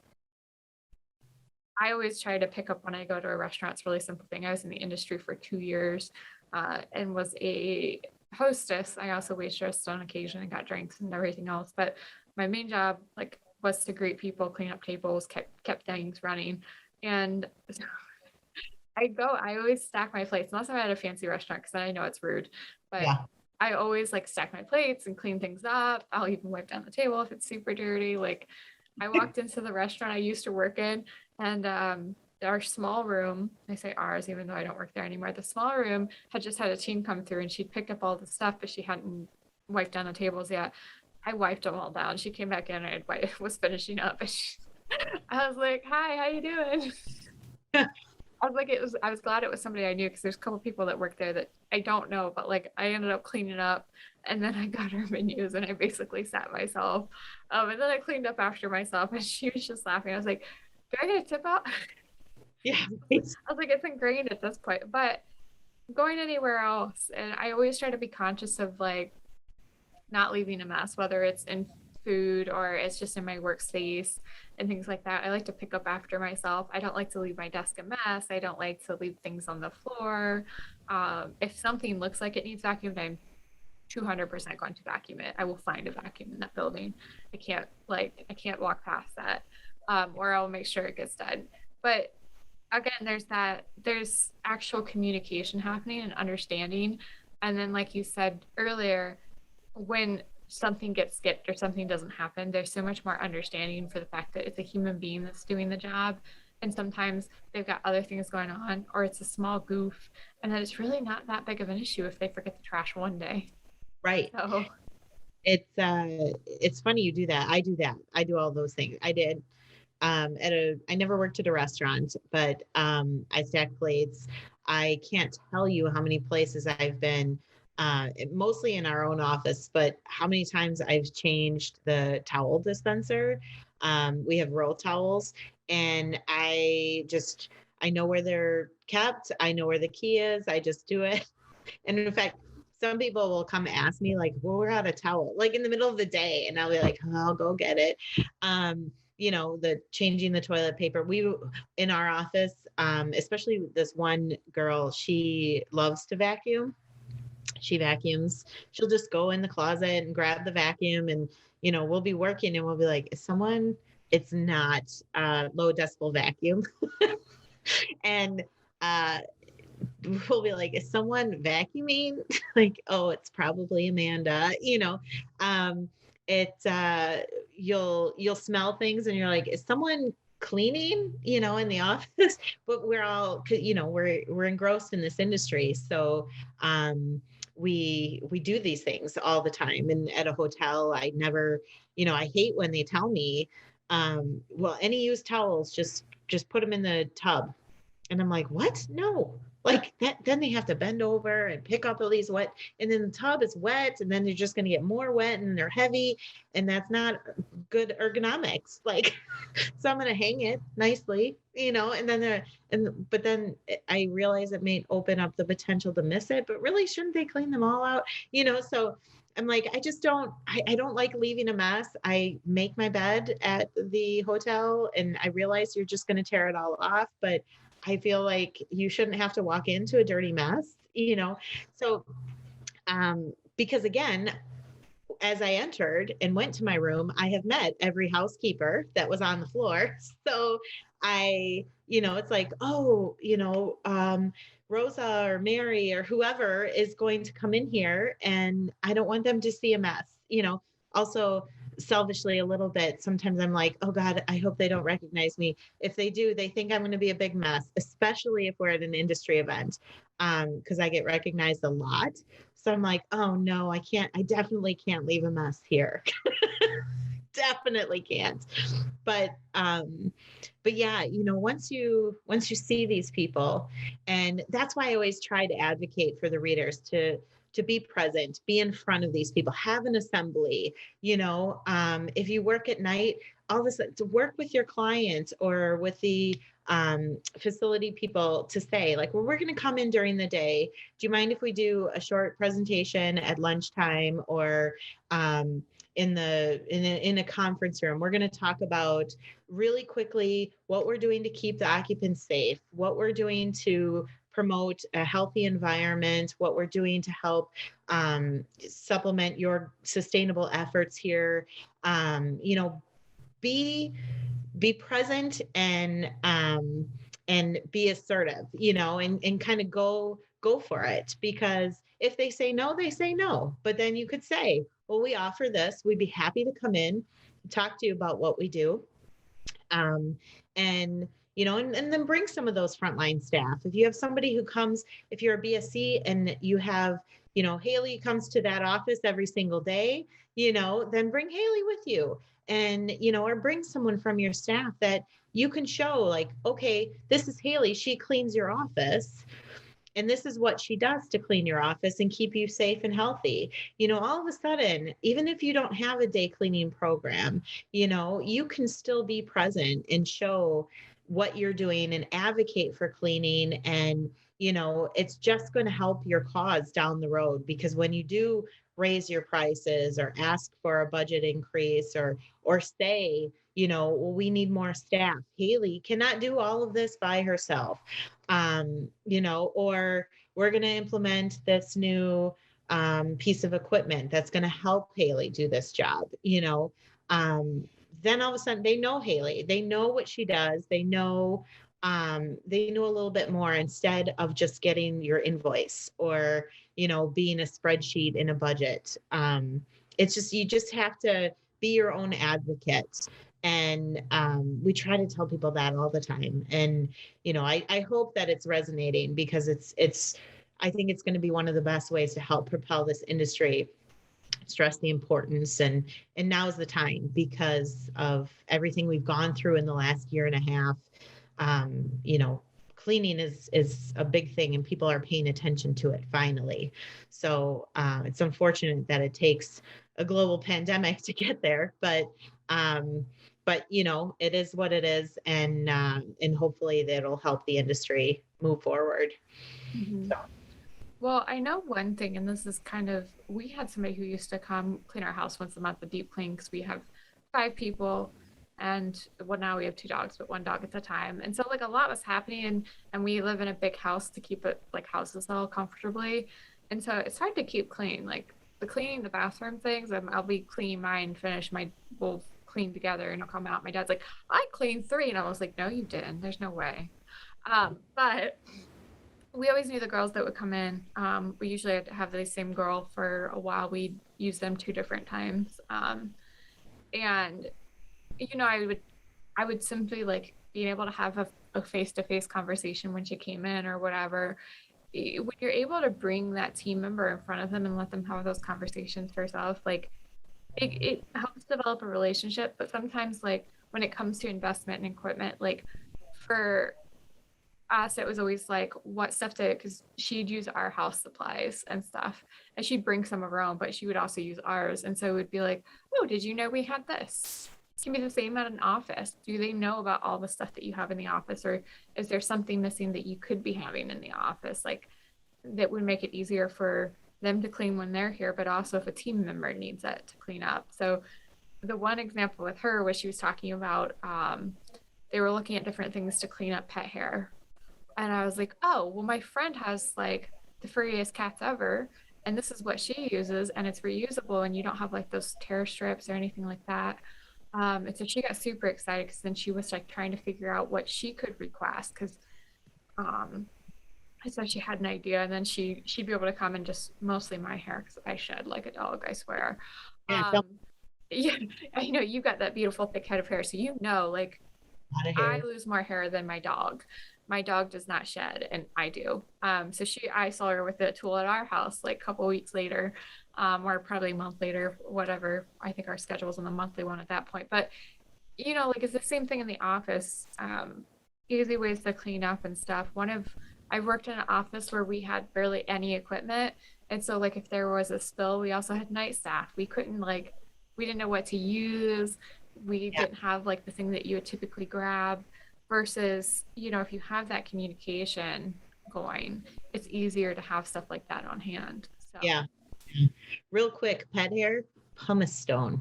I always try to pick up when I go to a restaurant. It's a really simple thing. I was in the industry for 2 years, and was a hostess. I also waitressed on occasion and got drinks and everything else. But my main job, like, was to greet people, clean up tables, kept things running. And I always stack my plates, unless I'm at a fancy restaurant, because then I know it's rude. But Yeah. I always like stack my plates and clean things up. I'll even wipe down the table if it's super dirty. Like I walked into the restaurant I used to work in, and our small room, I say ours, even though I don't work there anymore, the small room had just had a team come through and she'd picked up all the stuff, but she hadn't wiped down the tables yet. I wiped them all down. She came back in and I was finishing up. And I was like, hi, how you doing? I was glad it was somebody I knew because there's a couple people that work there that I don't know, but like I ended up cleaning up and then I got her menus and I basically sat myself. And then I cleaned up after myself and she was just laughing. I was like, do I get a tip out? Yeah. I was like, it's ingrained at this point, but going anywhere else, and I always try to be conscious of like not leaving a mess, whether it's in food or it's just in my workspace and things like that. I like to pick up after myself. I don't like to leave my desk a mess. I don't like to leave things on the floor. If something looks like it needs vacuumed, I'm 200% going to vacuum it. I will find a vacuum in that building. I can't walk past that, or I'll make sure it gets done. But again, there's actual communication happening and understanding. And then, like you said earlier, when something gets skipped or something doesn't happen, there's so much more understanding for the fact that it's a human being that's doing the job. And sometimes they've got other things going on, or it's a small goof, and that it's really not that big of an issue if they forget the trash one day. Right. So, It's funny you do that. I do that. I do all those things. I did I never worked at a restaurant, but I stacked plates. I can't tell you how many places I've been, mostly in our own office, but how many times I've changed the towel dispenser. We have roll towels, and I know where they're kept. I know where the key is. I just do it. And in fact, some people will come ask me like, well, we're out of towel, like in the middle of the day. And I'll be like, oh, I'll go get it. The changing the toilet paper. We in our office, especially this one girl, she loves to vacuum. She vacuums. She'll just go in the closet and grab the vacuum, and we'll be working, and we'll be like, is someone? It's not low decibel vacuum, and we'll be like, is someone vacuuming? Like, oh, it's probably Amanda, um, it's you'll smell things and you're like, is someone cleaning, in the office? But we're all, we're engrossed in this industry. So, we do these things all the time. And at a hotel, I never, I hate when they tell me, well, any used towels, just put them in the tub. And I'm like, what? No. Like that, then they have to bend over and pick up all these wet, and then the tub is wet, and then they're just going to get more wet and they're heavy, and that's not good ergonomics. Like, so I'm going to hang it nicely, and then but then I realize it may open up the potential to miss it, but really shouldn't they clean them all out? So I'm like, I don't like leaving a mess. I make my bed at the hotel and I realize you're just going to tear it all off, but I feel like you shouldn't have to walk into a dirty mess, So, because again, as I entered and went to my room, I have met every housekeeper that was on the floor. So it's like, oh, Rosa or Mary or whoever is going to come in here, and I don't want them to see a mess, Also, selfishly a little bit, sometimes I'm like, oh God, I hope they don't recognize me. If they do, they think I'm going to be a big mess, especially if we're at an industry event, because I get recognized a lot. So I'm like, oh no, I definitely can't leave a mess here. Definitely can't. But yeah, once you see these people, and that's why I always try to advocate for the readers to be present, be in front of these people, have an assembly. If you work at night, all this to work with your client or with the facility people to say, like, well, we're going to come in during the day. Do you mind if we do a short presentation at lunchtime or in a conference room? We're going to talk about really quickly what we're doing to keep the occupants safe, what we're doing to promote a healthy environment, what we're doing to help supplement your sustainable efforts here. Be present and be assertive, and kind of go for it. Because if they say no, they say no. But then you could say, well, we offer this. We'd be happy to come in, talk to you about what we do. And and then bring some of those frontline staff. If you have somebody who comes, if you're a BSC and you have, Haley comes to that office every single day, then bring Haley with you. And, or bring someone from your staff that you can show, like, okay, this is Haley. She cleans your office. And this is what she does to clean your office and keep you safe and healthy. All of a sudden, even if you don't have a day cleaning program, you can still be present and show what you're doing and advocate for cleaning. And, it's just going to help your cause down the road. Because when you do raise your prices or ask for a budget increase or say, well, we need more staff, Haley cannot do all of this by herself. Or we're going to implement this new piece of equipment that's going to help Haley do this job, then all of a sudden they know Haley, they know what she does, they know a little bit more, instead of just getting your invoice or, being a spreadsheet in a budget. It's just, you just have to be your own advocate. And we try to tell people that all the time. And, I hope that it's resonating, because I think it's going to be one of the best ways to help propel this industry, stress the importance. And now is the time, because of everything we've gone through in the last year and a half. Cleaning is a big thing, and people are paying attention to it finally. So it's unfortunate that it takes a global pandemic to get there, but it is what it is, and hopefully that'll help the industry move forward. Mm-hmm. Well, I know one thing, and this is we had somebody who used to come clean our house once a month, the deep clean, because we have 5 people, and well, now we have 2 dogs, but 1 dog at a time. And so like a lot was happening, and we live in a big house to keep it like houses all comfortably. And so it's hard to keep clean, like the cleaning the bathroom things. I'll be cleaning mine, finish my, we'll clean together, and I'll come out. My dad's like, I cleaned 3. And I was like, no, you didn't. There's no way. But we always knew the girls that would come in. We usually had to have the same girl for a while. We'd use them 2 different times. And I would simply like being able to have a face-to-face conversation when she came in or whatever. When you're able to bring that team member in front of them and let them have those conversations herself, like it helps develop a relationship. But sometimes like when it comes to investment and equipment, like for us, it was always like what stuff to, because she'd use our house supplies and stuff, and she'd bring some of her own, but she would also use ours. And so it would be like, oh, did you know we had this? It can be the same at an office. Do they know about all the stuff that you have in the office, or is there something missing that you could be having in the office? Like that would make it easier for them to clean when they're here, but also if a team member needs it to clean up. So the one example with her was she was talking about they were looking at different things to clean up pet hair. And I was like, oh, well, my friend has like the furriest cats ever. And this is what she uses, and it's reusable, and you don't have like those tear strips or anything like that. And so she got super excited because then she was like trying to figure out what she could request because um, so she had an idea, and then she'd be able to come and just mostly my hair because I shed like a dog, I swear. Yeah, Um, yeah, I know you got that beautiful thick head of hair, so like out of I here. lose more hair than my dog. My dog does not shed, and I do. So I saw her with a tool at our house like a couple weeks later, or probably a month later, whatever. I think our schedule was on the monthly one at that point. But like it's the same thing in the office. Easy ways to clean up and stuff. I worked in an office where we had barely any equipment, and so like if there was a spill, we also had night staff. We didn't know what to use. We Yeah, didn't have like the thing that you would typically grab versus if you have that communication going, it's easier to have stuff like that on hand. So yeah. Real quick, pet hair, pumice stone.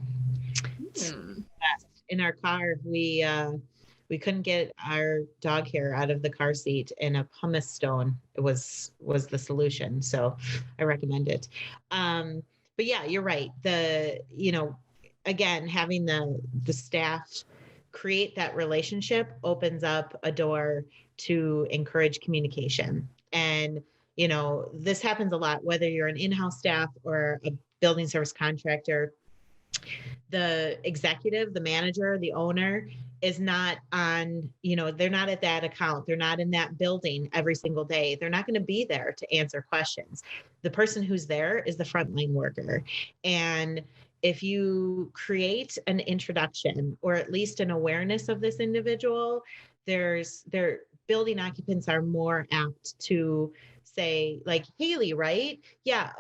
hmm. In our car, we couldn't get our dog hair out of the car seat, and a pumice stone was the solution. So I recommend it. But yeah, you're right. Again, having the staff create that relationship opens up a door to encourage communication. And this happens a lot, whether you're an in-house staff or a building service contractor. The executive, the manager, the owner is not on, they're not at that account. They're not in that building every single day. They're not going to be there to answer questions. The person who's there is the frontline worker. And if you create an introduction or at least an awareness of this individual, their building occupants are more apt to say, like, Haley, right? Yeah,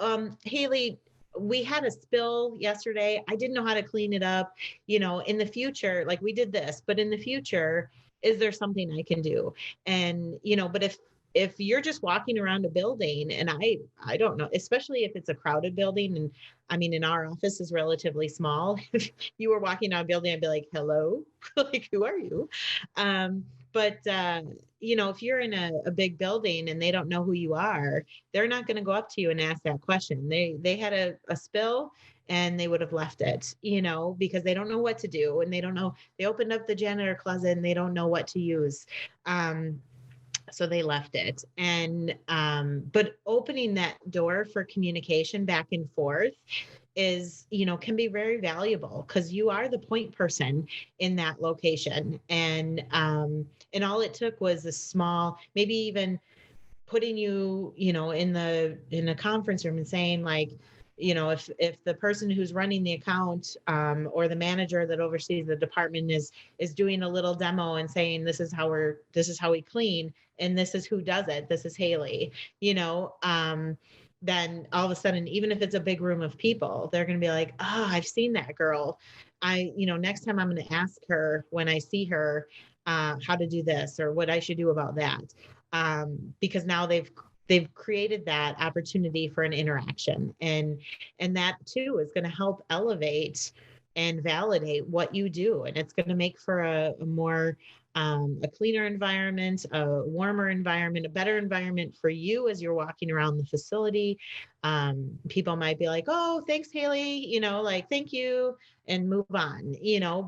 Haley, we had a spill yesterday. I didn't know how to clean it up. In the future, like we did this, but in the future, is there something I can do? And, but if you're just walking around a building, and I don't know, especially if it's a crowded building, and I mean, in our office is relatively small. If you were walking around a building, I'd be like, hello, like, who are you? But if you're in a big building and they don't know who you are, they're not going to go up to you and ask that question. They had a spill and they would have left it, because they don't know what to do, and they don't know. They opened up the janitor closet and they don't know what to use. So they left it. And but opening that door for communication back and forth is, can be very valuable because you are the point person in that location. And all it took was a small, maybe even putting you, in a conference room and saying, like, if the person who's running the account, or the manager that oversees the department is doing a little demo and saying, this is how we clean, and this is who does it, this is Haley, then all of a sudden, even if it's a big room of people, they're going to be like, oh, I've seen that girl. Next time I'm going to ask her when I see her, how to do this or what I should do about that. Because now they've created that opportunity for an interaction, and that too is going to help elevate and validate what you do. And it's going to make for a more a cleaner environment, a warmer environment, a better environment for you as you're walking around the facility. People might be like, oh, thanks, Haley, like, thank you, and move on,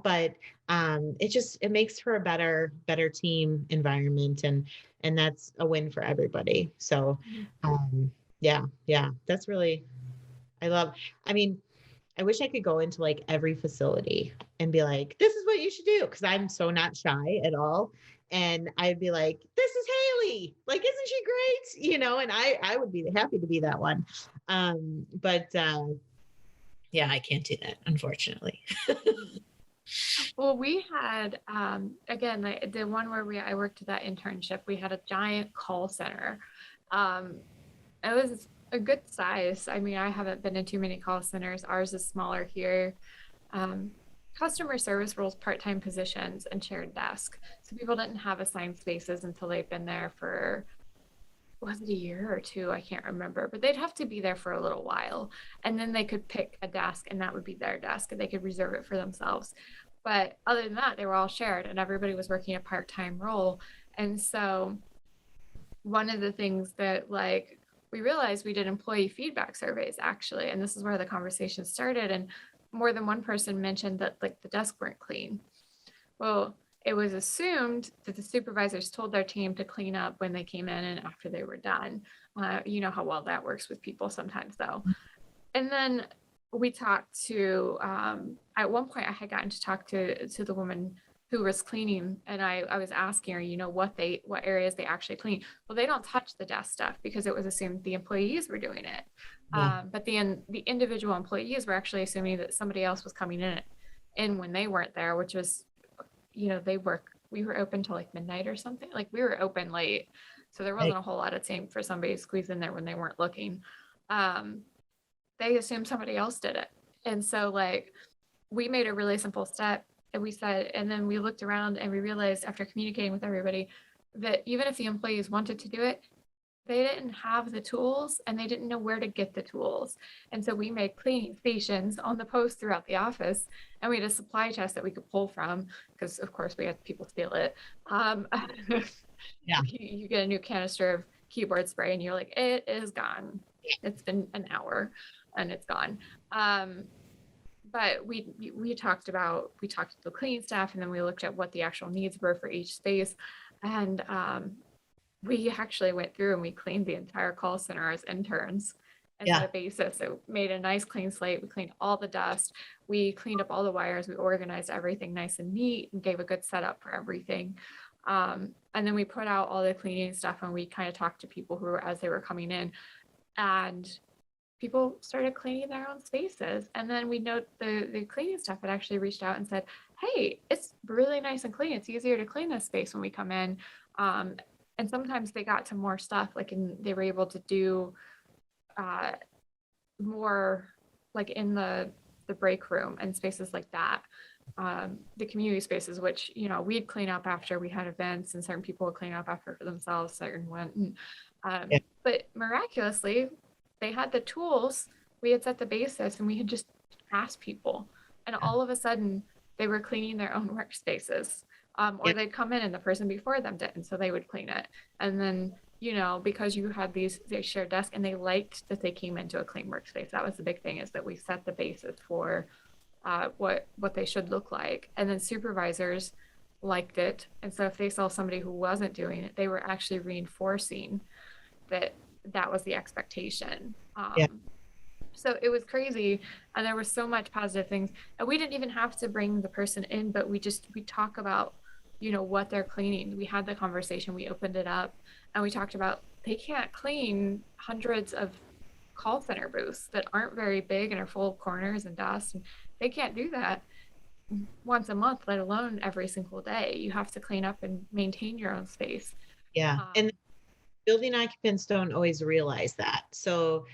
but it makes for a better team environment, and that's a win for everybody. So yeah, that's really, I love, I mean, I wish I could go into like every facility and be like, this is what you should do. Cause I'm so not shy at all. And I'd be like, this is Haley. Like, isn't she great? And I would be happy to be that one. But yeah, I can't do that, unfortunately. Well, we had, again, the one where I worked at that internship, we had a giant call center. It was a good size. I mean, I haven't been in too many call centers. Ours is smaller here. Customer service roles, part-time positions, and shared desk. So people didn't have assigned spaces until they'd been there for, was it a year or two? I can't remember, but they'd have to be there for a little while. And then they could pick a desk and that would be their desk and they could reserve it for themselves. But other than that, they were all shared and everybody was working a part-time role. And so one of the things that like we realized, we did employee feedback surveys actually, and this is where the conversation started. And more than one person mentioned that like the desks weren't clean. Well, it was assumed that the supervisors told their team to clean up when they came in and after they were done. You know how well that works with people sometimes though. And then we talked to, at one point I had gotten to talk to the woman who was cleaning, and I was asking her, what areas they actually clean. Well, they don't touch the desk stuff because it was assumed the employees were doing it. Yeah. But the individual employees were actually assuming that somebody else was coming in when they weren't there, which was, we were open till like midnight or something. Like we were open late. So there wasn't a whole lot of time for somebody to squeeze in there when they weren't looking. They assumed somebody else did it. And so like we made a really simple step. And we said, and then we looked around and we realized after communicating with everybody that even if the employees wanted to do it, they didn't have the tools and they didn't know where to get the tools. And so we made cleaning stations on the post throughout the office, and we had a supply chest that we could pull from because of course we had people steal it. Yeah. You get a new canister of keyboard spray and you're like, it is gone. It's been an hour and it's gone. But we talked to the cleaning staff, and then we looked at what the actual needs were for each space. And we actually went through and we cleaned the entire call center as interns as a basis. So made a nice clean slate. We cleaned all the dust. We cleaned up all the wires. We organized everything nice and neat and gave a good setup for everything. And then we put out all the cleaning stuff and we kind of talked to people as they were coming in, and people started cleaning their own spaces. And then we note the cleaning staff had actually reached out and said, hey, it's really nice and clean. It's easier to clean this space when we come in. And sometimes they got to more stuff, they were able to do more like in the break room and spaces like that. The community spaces, which, we'd clean up after we had events, and certain people would clean up after for themselves, certain went. But miraculously, they had the tools. We had set the basis and we had just asked people, and all of a sudden they were cleaning their own workspaces, or they'd come in and the person before them did, and so they would clean it. And then, because you had they shared desk and they liked that they came into a clean workspace. That was the big thing, is that we set the basis for what they should look like. And then supervisors liked it. And so if they saw somebody who wasn't doing it, they were actually reinforcing that was the expectation. So it was crazy, and there was so much positive things, and we didn't even have to bring the person in, but we talk about what they're cleaning. We had the conversation, we opened it up, and we talked about they can't clean hundreds of call center booths that aren't very big and are full of corners and dust, and they can't do that once a month, let alone every single day. You have to clean up and maintain your own space. And building occupants don't always realize that. So,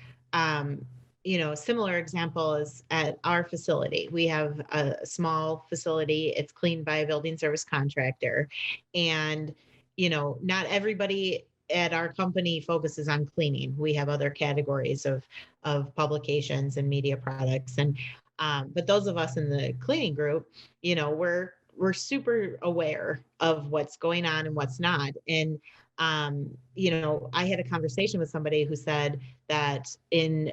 similar example is at our facility. We have a small facility. It's cleaned by a building service contractor. And, not everybody at our company focuses on cleaning. We have other categories of publications and media products. And But those of us in the cleaning group, we're super aware of what's going on and what's not. And I had a conversation with somebody who said that in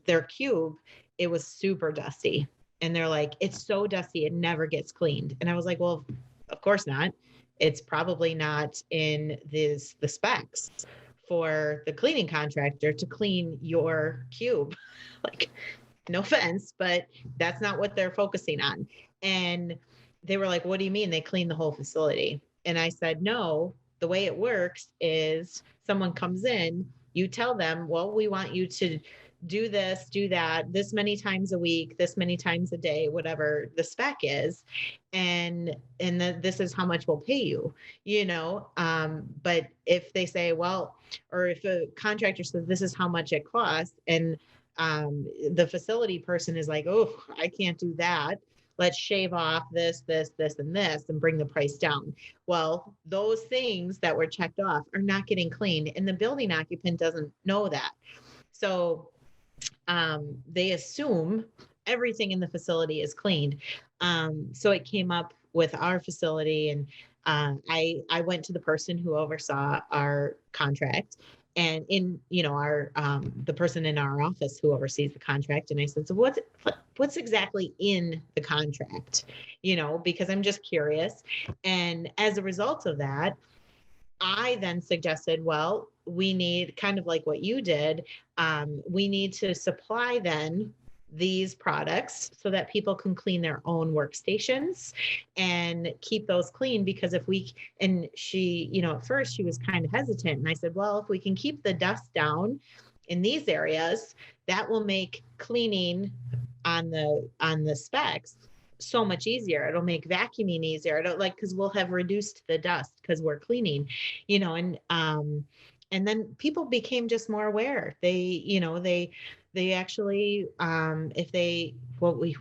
their cube, it was super dusty. And they're like, it's so dusty, it never gets cleaned. And I was like, well, of course not. It's probably not in the specs for the cleaning contractor to clean your cube. Like, no offense, but that's not what they're focusing on. And they were like, what do you mean they clean the whole facility? And I said, no, the way it works is someone comes in, you tell them, well, we want you to do this, do that, this many times a week, this many times a day, whatever the spec is. This is how much we'll pay you, but if they say, well, or if a contractor says this is how much it costs, and the facility person is like, oh, I can't do that, let's shave off this, and this, and bring the price down. Well, those things that were checked off are not getting cleaned, and the building occupant doesn't know that. So they assume everything in the facility is cleaned. So it came up with our facility, and I went to the person who oversaw our contract, and in our the person in our office who oversees the contract, and I said, so what's exactly in the contract, because I'm just curious. And as a result of that, I then suggested, well, we need, kind of like what you did, we need to supply then these products so that people can clean their own workstations and keep those clean. Because and she, at first she was kind of hesitant. And I said, well, if we can keep the dust down in these areas, that will make cleaning on the specs so much easier. It'll make vacuuming easier. Because we'll have reduced the dust because we're cleaning, and then people became just more aware. They actually,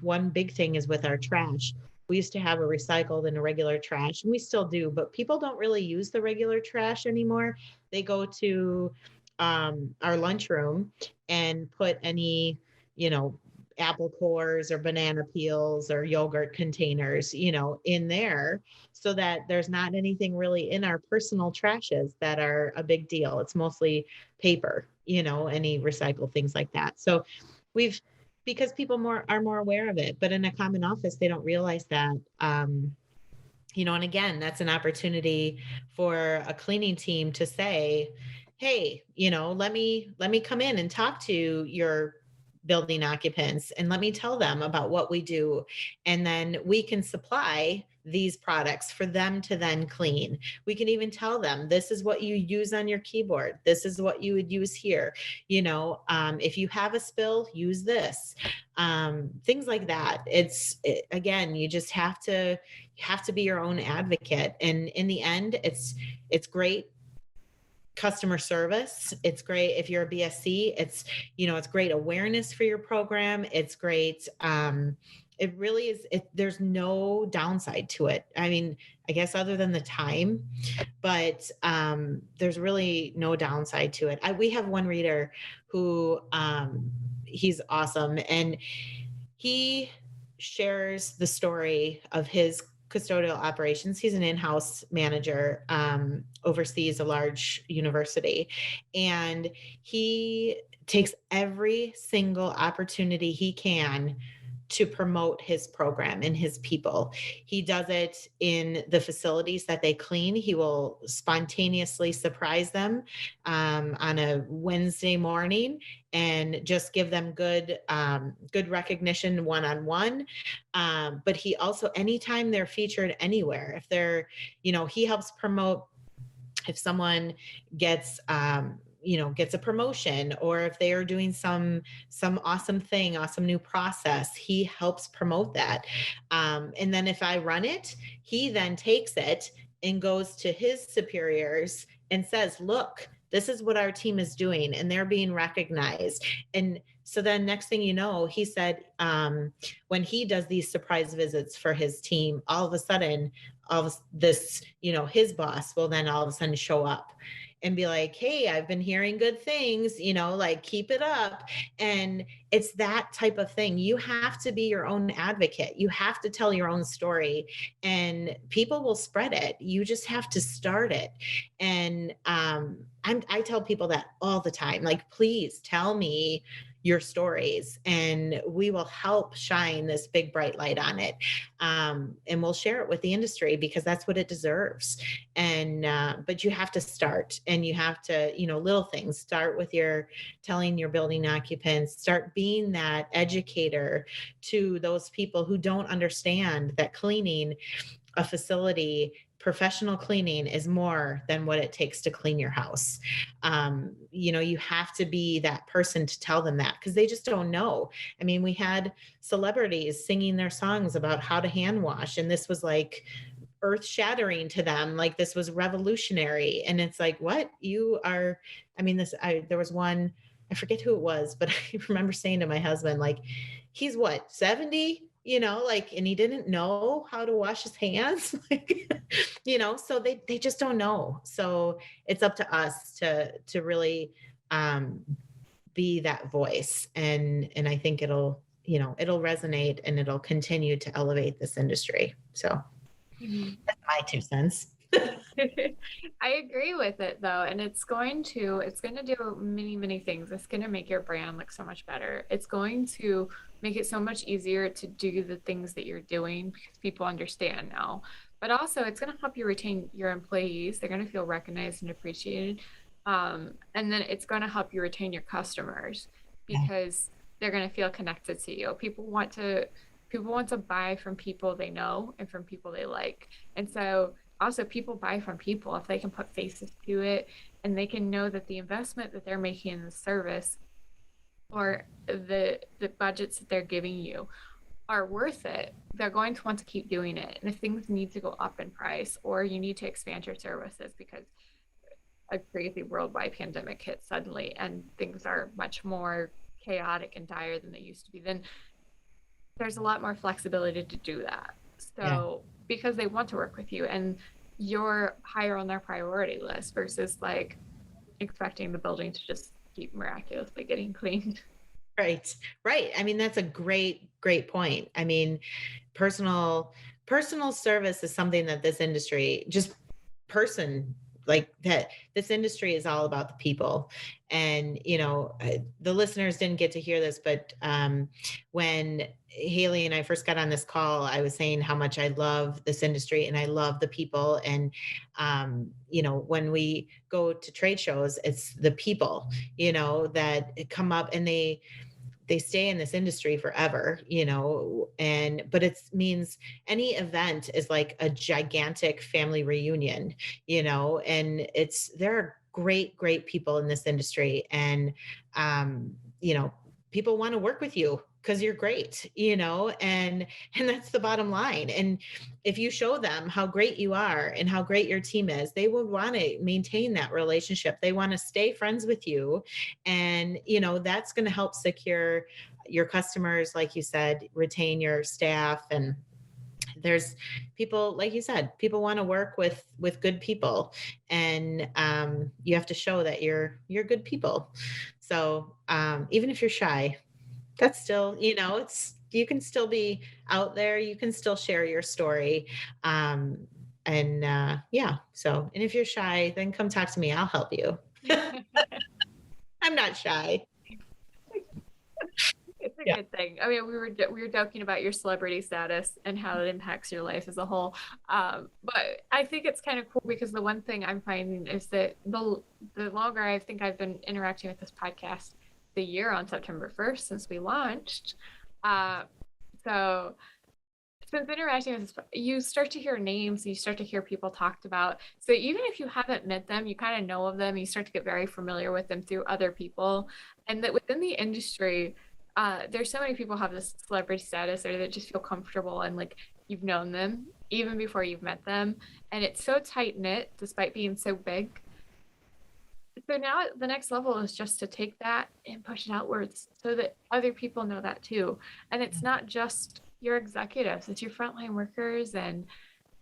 one big thing is with our trash. We used to have a recycled and a regular trash, and we still do, but people don't really use the regular trash anymore. They go to our lunchroom and put any, apple cores or banana peels or yogurt containers, in there, so that there's not anything really in our personal trashes that are a big deal. It's mostly paper, any recycled things like that. So because people are more aware of it, but in a common office, they don't realize that. And again, that's an opportunity for a cleaning team to say, hey, let me come in and talk to your building occupants and let me tell them about what we do. And then we can supply these products for them to then clean. We can even tell them, this is what you use on your keyboard. This is what you would use here. If you have a spill, use this. Things like that. Again, you just have to be your own advocate. And in the end, it's great customer service. It's great if you're a BSC. It's great awareness for your program. It's great. It really is. There's no downside to it. I mean, I guess other than the time, but there's really no downside to it. We have one reader who he's awesome, and he shares the story of his custodial operations. He's an in-house manager, oversees a large university, and he takes every single opportunity he can to promote his program and his people. He does it in the facilities that they clean. He will spontaneously surprise them on a Wednesday morning and just give them good recognition one-on-one. But he also, anytime they're featured anywhere, if they're, he helps promote if someone gets a promotion, or if they are doing some awesome new process, he helps promote that. And then if I run it, he then takes it and goes to his superiors and says, look, this is what our team is doing, and they're being recognized. And so then next thing you know, he said, when he does these surprise visits for his team, all of a sudden, all of this, his boss will then all of a sudden show up. and be like, hey, I've been hearing good things, like keep it up. And it's that type of thing. You have to be your own advocate. You have to tell your own story, and people will spread it. You just have to start it. And I tell people that all the time, like, please tell me your stories, and we will help shine this big bright light on it. And we'll share it with the industry because that's what it deserves. And but you have to start, and you have to, little things, start with your telling your building occupants, start being that educator to those people who don't understand that cleaning a facility, professional cleaning, is more than what it takes to clean your house. You have to be that person to tell them that, because they just don't know. I mean, we had celebrities singing their songs about how to hand wash, and this was like earth shattering to them. Like, this was revolutionary. And it's like, what you are, I mean, there was one, I forget who it was, but I remember saying to my husband, like, he's what, 70? Like, and he didn't know how to wash his hands. Like, so they just don't know. So it's up to us to really be that voice. And I think it'll resonate, and it'll continue to elevate this industry. So that's my 2 cents. I agree with it though, and it's going to do many, many things. It's going to make your brand look so much better. It's going to make it so much easier to do the things that you're doing because people understand now. But also, it's going to help you retain your employees. They're going to feel recognized and appreciated. And then it's going to help you retain your customers because they're going to feel connected to you. People want to buy from people they know and from people they like. And so also, people buy from people if they can put faces to it, and they can know that the investment that they're making in the service or the budgets that they're giving you are worth it. They're going to want to keep doing it. And if things need to go up in price, or you need to expand your services because a crazy worldwide pandemic hit suddenly and things are much more chaotic and dire than they used to be, then there's a lot more flexibility to do that. So because they want to work with you, and you're higher on their priority list versus like expecting the building to just keep miraculously getting cleaned. Right. I mean, that's a great point. I mean, personal service is something that this industry, just person like that, this industry is all about the people. And the listeners didn't get to hear this, but when Haley and I first got on this call, I was saying how much I love this industry and I love the people. And when we go to trade shows, it's the people that come up, and they stay in this industry forever, but it means any event is like a gigantic family reunion, and there are great people in this industry. And, people want to work with you because you're great, and that's the bottom line. And if you show them how great you are and how great your team is, they will want to maintain that relationship. They want to stay friends with you. And, that's going to help secure your customers, like you said, retain your staff. And there's people, like you said, people want to work with good people, and you have to show that you're good people. So even if you're shy, that's still, you can still be out there. You can still share your story. And so, and if you're shy, then come talk to me. I'll help you. I'm not shy. It's a good thing. I mean, we were joking about your celebrity status and how it impacts your life as a whole. But I think it's kind of cool because the one thing I'm finding is that the longer I think I've been interacting with this podcast, the year on September 1st since we launched. So since interacting with this, you start to hear names, you start to hear people talked about. So even if you haven't met them, you kind of know of them, you start to get very familiar with them through other people. And that within the industry, there's so many people have this celebrity status or that just feel comfortable and like you've known them even before you've met them. And it's so tight knit despite being so big. So now the next level is just to take that and push it outwards so that other people know that too. And it's not just your executives, it's your frontline workers. And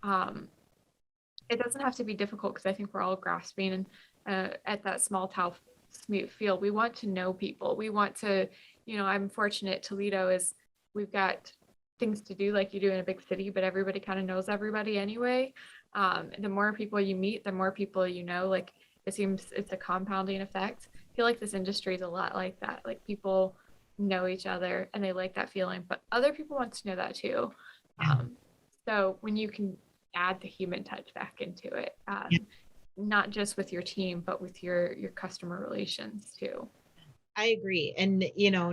it doesn't have to be difficult because I think we're all grasping at that small town feel. We want to know people. We want to, I'm fortunate Toledo is, we've got things to do like you do in a big city, but everybody kind of knows everybody anyway. The more people you meet, the more people you know, like it seems it's a compounding effect. I feel like this industry is a lot like that. Like people know each other and they like that feeling, but other people want to know that too. Yeah. So when you can add the human touch back into it, Yeah. not just with your team, but with your customer relations too. I agree. And,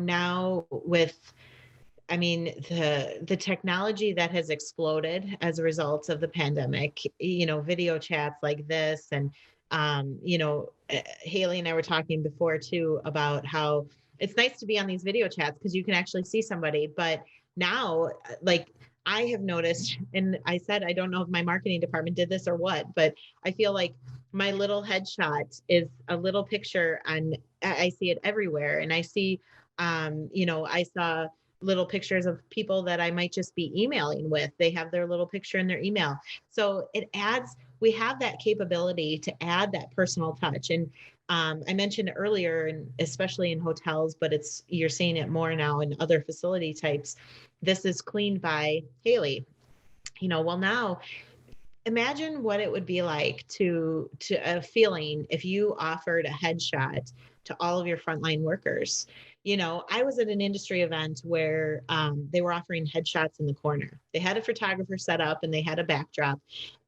now with, the technology that has exploded as a result of the pandemic, video chats like this, and Haley and I were talking before too about how it's nice to be on these video chats because you can actually see somebody. But now, like, I have noticed, and I said, I don't know if my marketing department did this or what, but I feel like my little headshot is a little picture, and I see it everywhere. And I see, I saw little pictures of people that I might just be emailing with. They have their little picture in their email. So we have that capability to add that personal touch. And I mentioned earlier, and especially in hotels, but you're seeing it more now in other facility types. This is cleaned by Haley. Well, now imagine what it would be like to a feeling if you offered a headshot to all of your frontline workers. I was at an industry event where they were offering headshots in the corner. They had a photographer set up and they had a backdrop,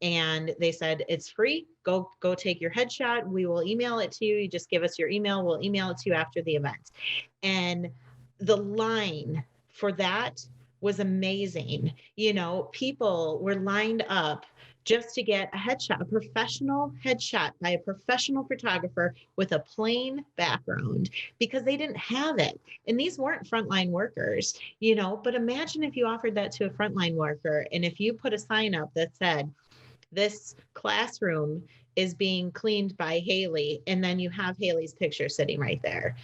and they said, it's free. Go take your headshot. We will email it to you. You just give us your email. We'll email it to you after the event. And the line for that was amazing. People were lined up just to get a professional headshot by a professional photographer with a plain background because they didn't have it. And these weren't frontline workers, but imagine if you offered that to a frontline worker, and if you put a sign up that said, this classroom is being cleaned by Haley, and then you have Haley's picture sitting right there.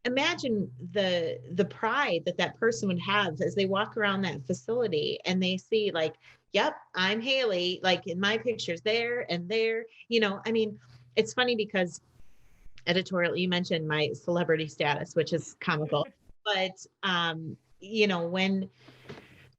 Imagine the pride that person would have as they walk around that facility and they see, like, yep, I'm Haley, like in my pictures there and there. It's funny because editorial, you mentioned my celebrity status, which is comical, but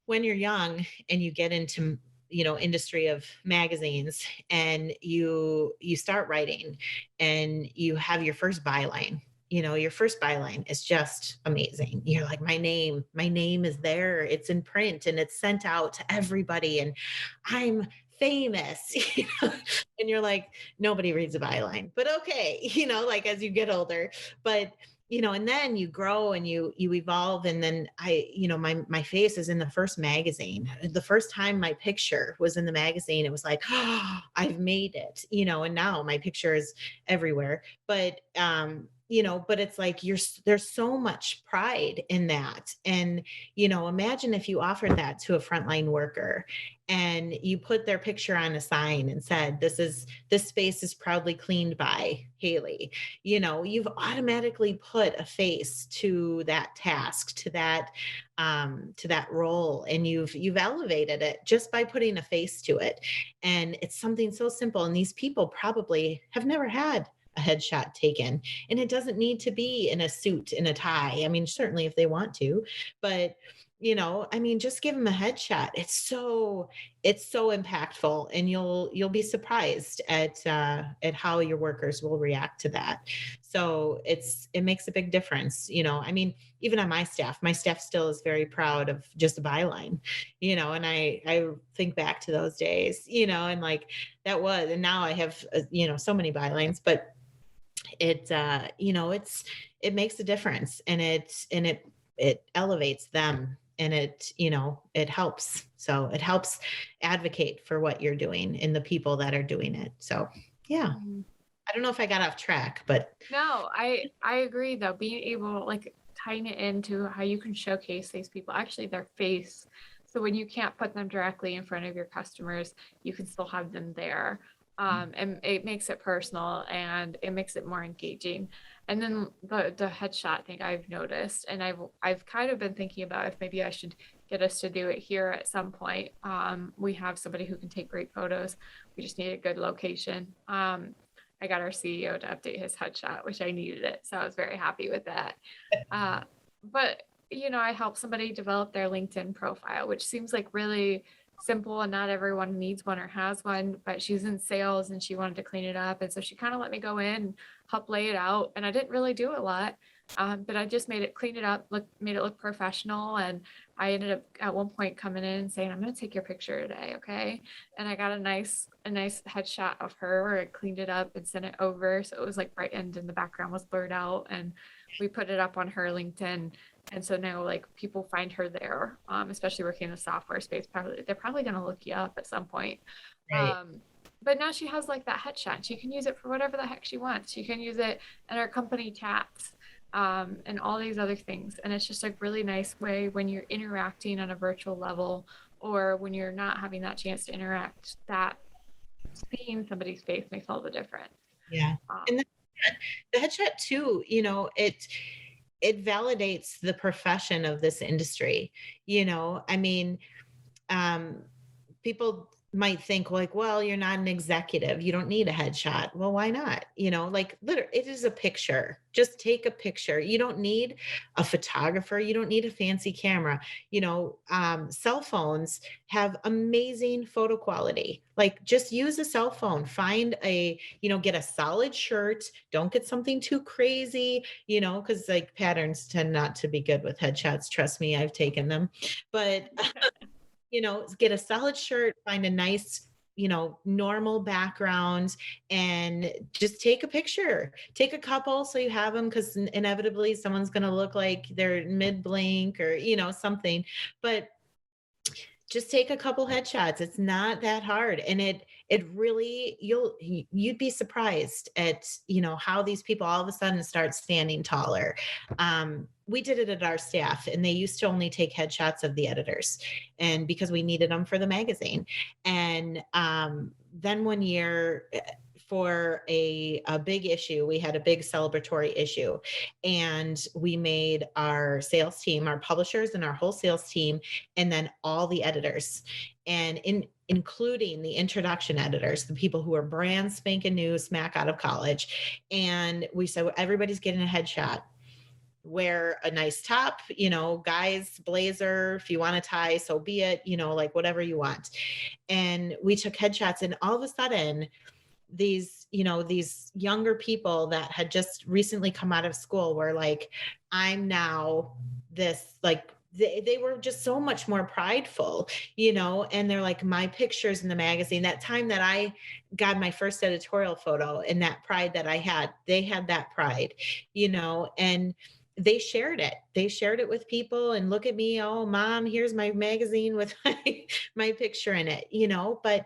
when you're young and you get into industry of magazines and you start writing and you have your first byline, your first byline is just amazing. You're like, my name is there, it's in print and it's sent out to everybody and I'm famous. And you're like, nobody reads a byline, but okay, like as you get older. But and then you grow and you evolve. And then my face is in the first magazine. The first time my picture was in the magazine, it was like, oh, I've made it, and now my picture is everywhere. But but it's like there's so much pride in that. And imagine if you offered that to a frontline worker and you put their picture on a sign and said, this space is proudly cleaned by Haley. You've automatically put a face to that task, to that role, and you've elevated it just by putting a face to it. And it's something so simple, and these people probably have never had a headshot taken, and it doesn't need to be in a suit and a tie. Certainly if they want to, but just give them a headshot. It's so impactful, and you'll be surprised at how your workers will react to that. So it makes a big difference. Even on my staff still is very proud of just a byline, and I think back to those days, and like that was, and now I have, so many bylines, but it makes a difference, and it elevates them, and it helps. So it helps advocate for what you're doing and the people that are doing it. So yeah. I don't know if I got off track, but no, I agree though. Being able, like, tying it into how you can showcase these people, actually their face. So when you can't put them directly in front of your customers, you can still have them there. And it makes it personal and it makes it more engaging. And then the headshot thing I've noticed, and I've kind of been thinking about if maybe I should get us to do it here at some point. We have somebody who can take great photos. We just need a good location. I got our CEO to update his headshot, which I needed it. So I was very happy with that. Uh, but I help somebody develop their LinkedIn profile, which seems like really simple and not everyone needs one or has one, but she's in sales and she wanted to clean it up. And so she kind of let me go in and help lay it out. And I didn't really do a lot. But I just cleaned it up, made it look professional. And I ended up at one point coming in and saying, I'm going to take your picture today. Okay. And I got a nice headshot of her where I cleaned it up and sent it over. So it was like brightened and the background was blurred out. And we put it up on her LinkedIn. And so now like people find her there, especially working in the software space. They're probably going to look you up at some point. Right. But now she has like that headshot. She can use it for whatever the heck she wants. She can use it in our company chats, and all these other things. And it's just a really nice way when you're interacting on a virtual level, or when you're not having that chance to interact, that seeing somebody's face makes all the difference. Yeah. And the headshot too, it validates the profession of this industry. I mean, people might think like, well, you're not an executive, you don't need a headshot. Well, why not? Like literally, it is a picture. Just take a picture. You don't need a photographer, you don't need a fancy camera. Cell phones have amazing photo quality. Like just use a cell phone, find get a solid shirt, don't get something too crazy, because like patterns tend not to be good with headshots, trust me, I've taken them. But get a solid shirt, find a nice, normal background, and just take a picture. Take a couple so you have them, because inevitably someone's going to look like they're mid blink or, something. But just take a couple headshots. It's not that hard. And it really, you'd be surprised at, how these people all of a sudden start standing taller. We did it at our staff, and they used to only take headshots of the editors, and because we needed them for the magazine. And then one year, for a big issue, we had a big celebratory issue, and we made our sales team, our publishers and our whole sales team, and then all the editors, and including the introduction editors, the people who are brand spanking new, smack out of college. And we said, well, everybody's getting a headshot. Wear a nice top, guys, blazer. If you want a tie, so be it, like whatever you want. And we took headshots, and all of a sudden, these younger people that had just recently come out of school were like, I'm now this, like, they were just so much more prideful, and they're like, my pictures in the magazine, that time that I got my first editorial photo, and that pride that I had, they had that pride, and they shared it with people, and look at me, oh mom, here's my magazine with my picture in it, but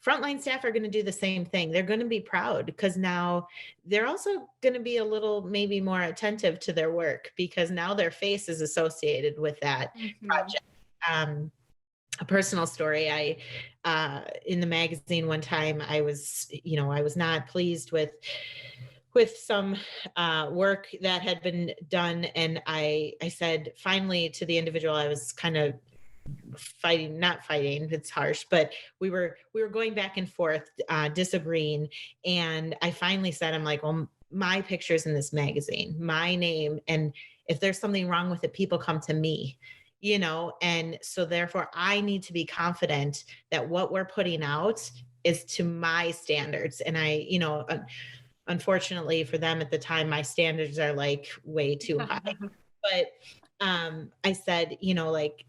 frontline staff are going to do the same thing. They're going to be proud, because now they're also going to be a little maybe more attentive to their work, because now their face is associated with that project. A personal story, I in the magazine one time, I was not pleased with some work that had been done, and I said finally to the individual I was kind of not fighting, it's harsh, but we were going back and forth, disagreeing. And I finally said, I'm like, well, my picture's in this magazine, my name, and if there's something wrong with it, people come to me, and so therefore I need to be confident that what we're putting out is to my standards. And I, unfortunately for them at the time, my standards are like way too high. But I said, like,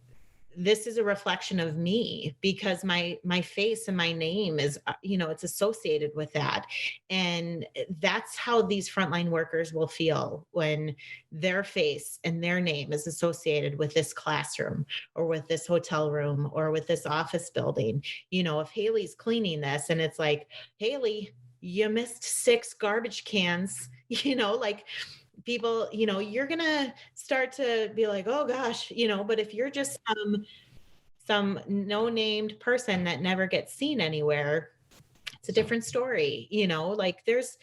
this is a reflection of me, because my face and my name is, it's associated with that. And that's how these frontline workers will feel when their face and their name is associated with this classroom, or with this hotel room, or with this office building. If Haley's cleaning this and it's like, Haley, you missed 6 garbage cans, like, people, you're gonna start to be like, oh gosh, but if you're just some no named person that never gets seen anywhere, it's a different story. Like there's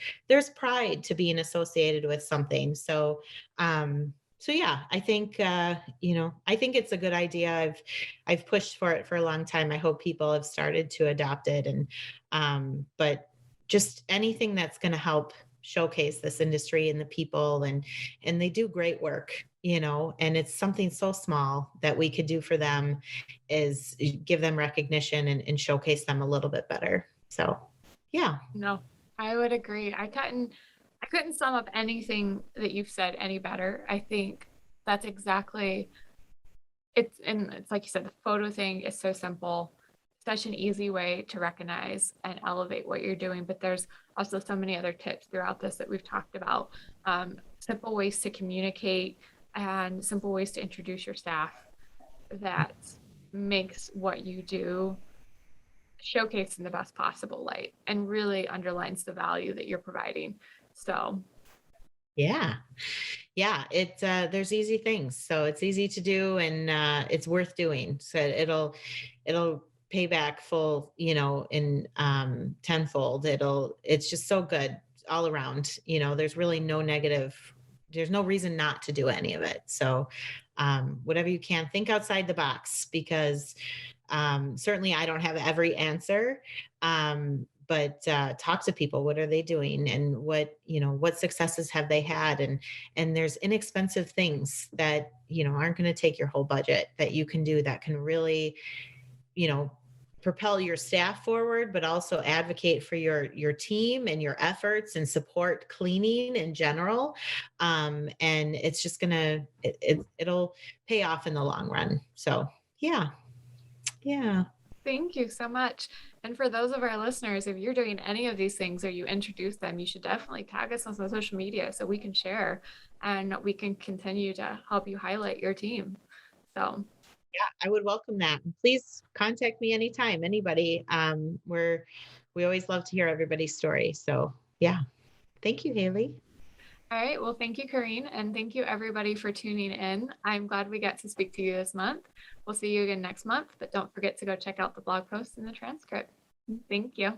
pride to being associated with something. So yeah, I think I think it's a good idea. I've pushed for it for a long time. I hope people have started to adopt it. And but just anything that's going to help showcase this industry and the people, and they do great work, and it's something so small that we could do for them is give them recognition and showcase them a little bit better. So yeah. No, I would agree. I couldn't sum up anything that you've said any better. I think that's exactly it's like you said, the photo thing is so simple, such an easy way to recognize and elevate what you're doing. But there's also so many other tips throughout this that we've talked about. Simple ways to communicate and simple ways to introduce your staff that makes what you do showcase in the best possible light and really underlines the value that you're providing. So Yeah. Yeah. There's easy things. So it's easy to do, and it's worth doing. So it'll pay back full, in tenfold. It's just so good all around. There's really no negative, there's no reason not to do any of it. So whatever you can, think outside the box, because certainly I don't have every answer. But talk to people. What are they doing, and what successes have they had? And there's inexpensive things that aren't going to take your whole budget that you can do that can really propel your staff forward, but also advocate for your team and your efforts and support cleaning in general. And it's just gonna it'll pay off in the long run. So yeah. Yeah. thank you so much. And for those of our listeners, if you're doing any of these things or you introduce them, you should definitely tag us on some social media so we can share and we can continue to help you highlight your team. So Yeah, I would welcome that. Please contact me anytime, anybody. We always love to hear everybody's story. So yeah. Thank you, Haley. all right. Well, thank you, Corinne. And thank you, everybody, for tuning in. I'm glad we got to speak to you this month. We'll see you again next month, but don't forget to go check out the blog post and the transcript. Thank you.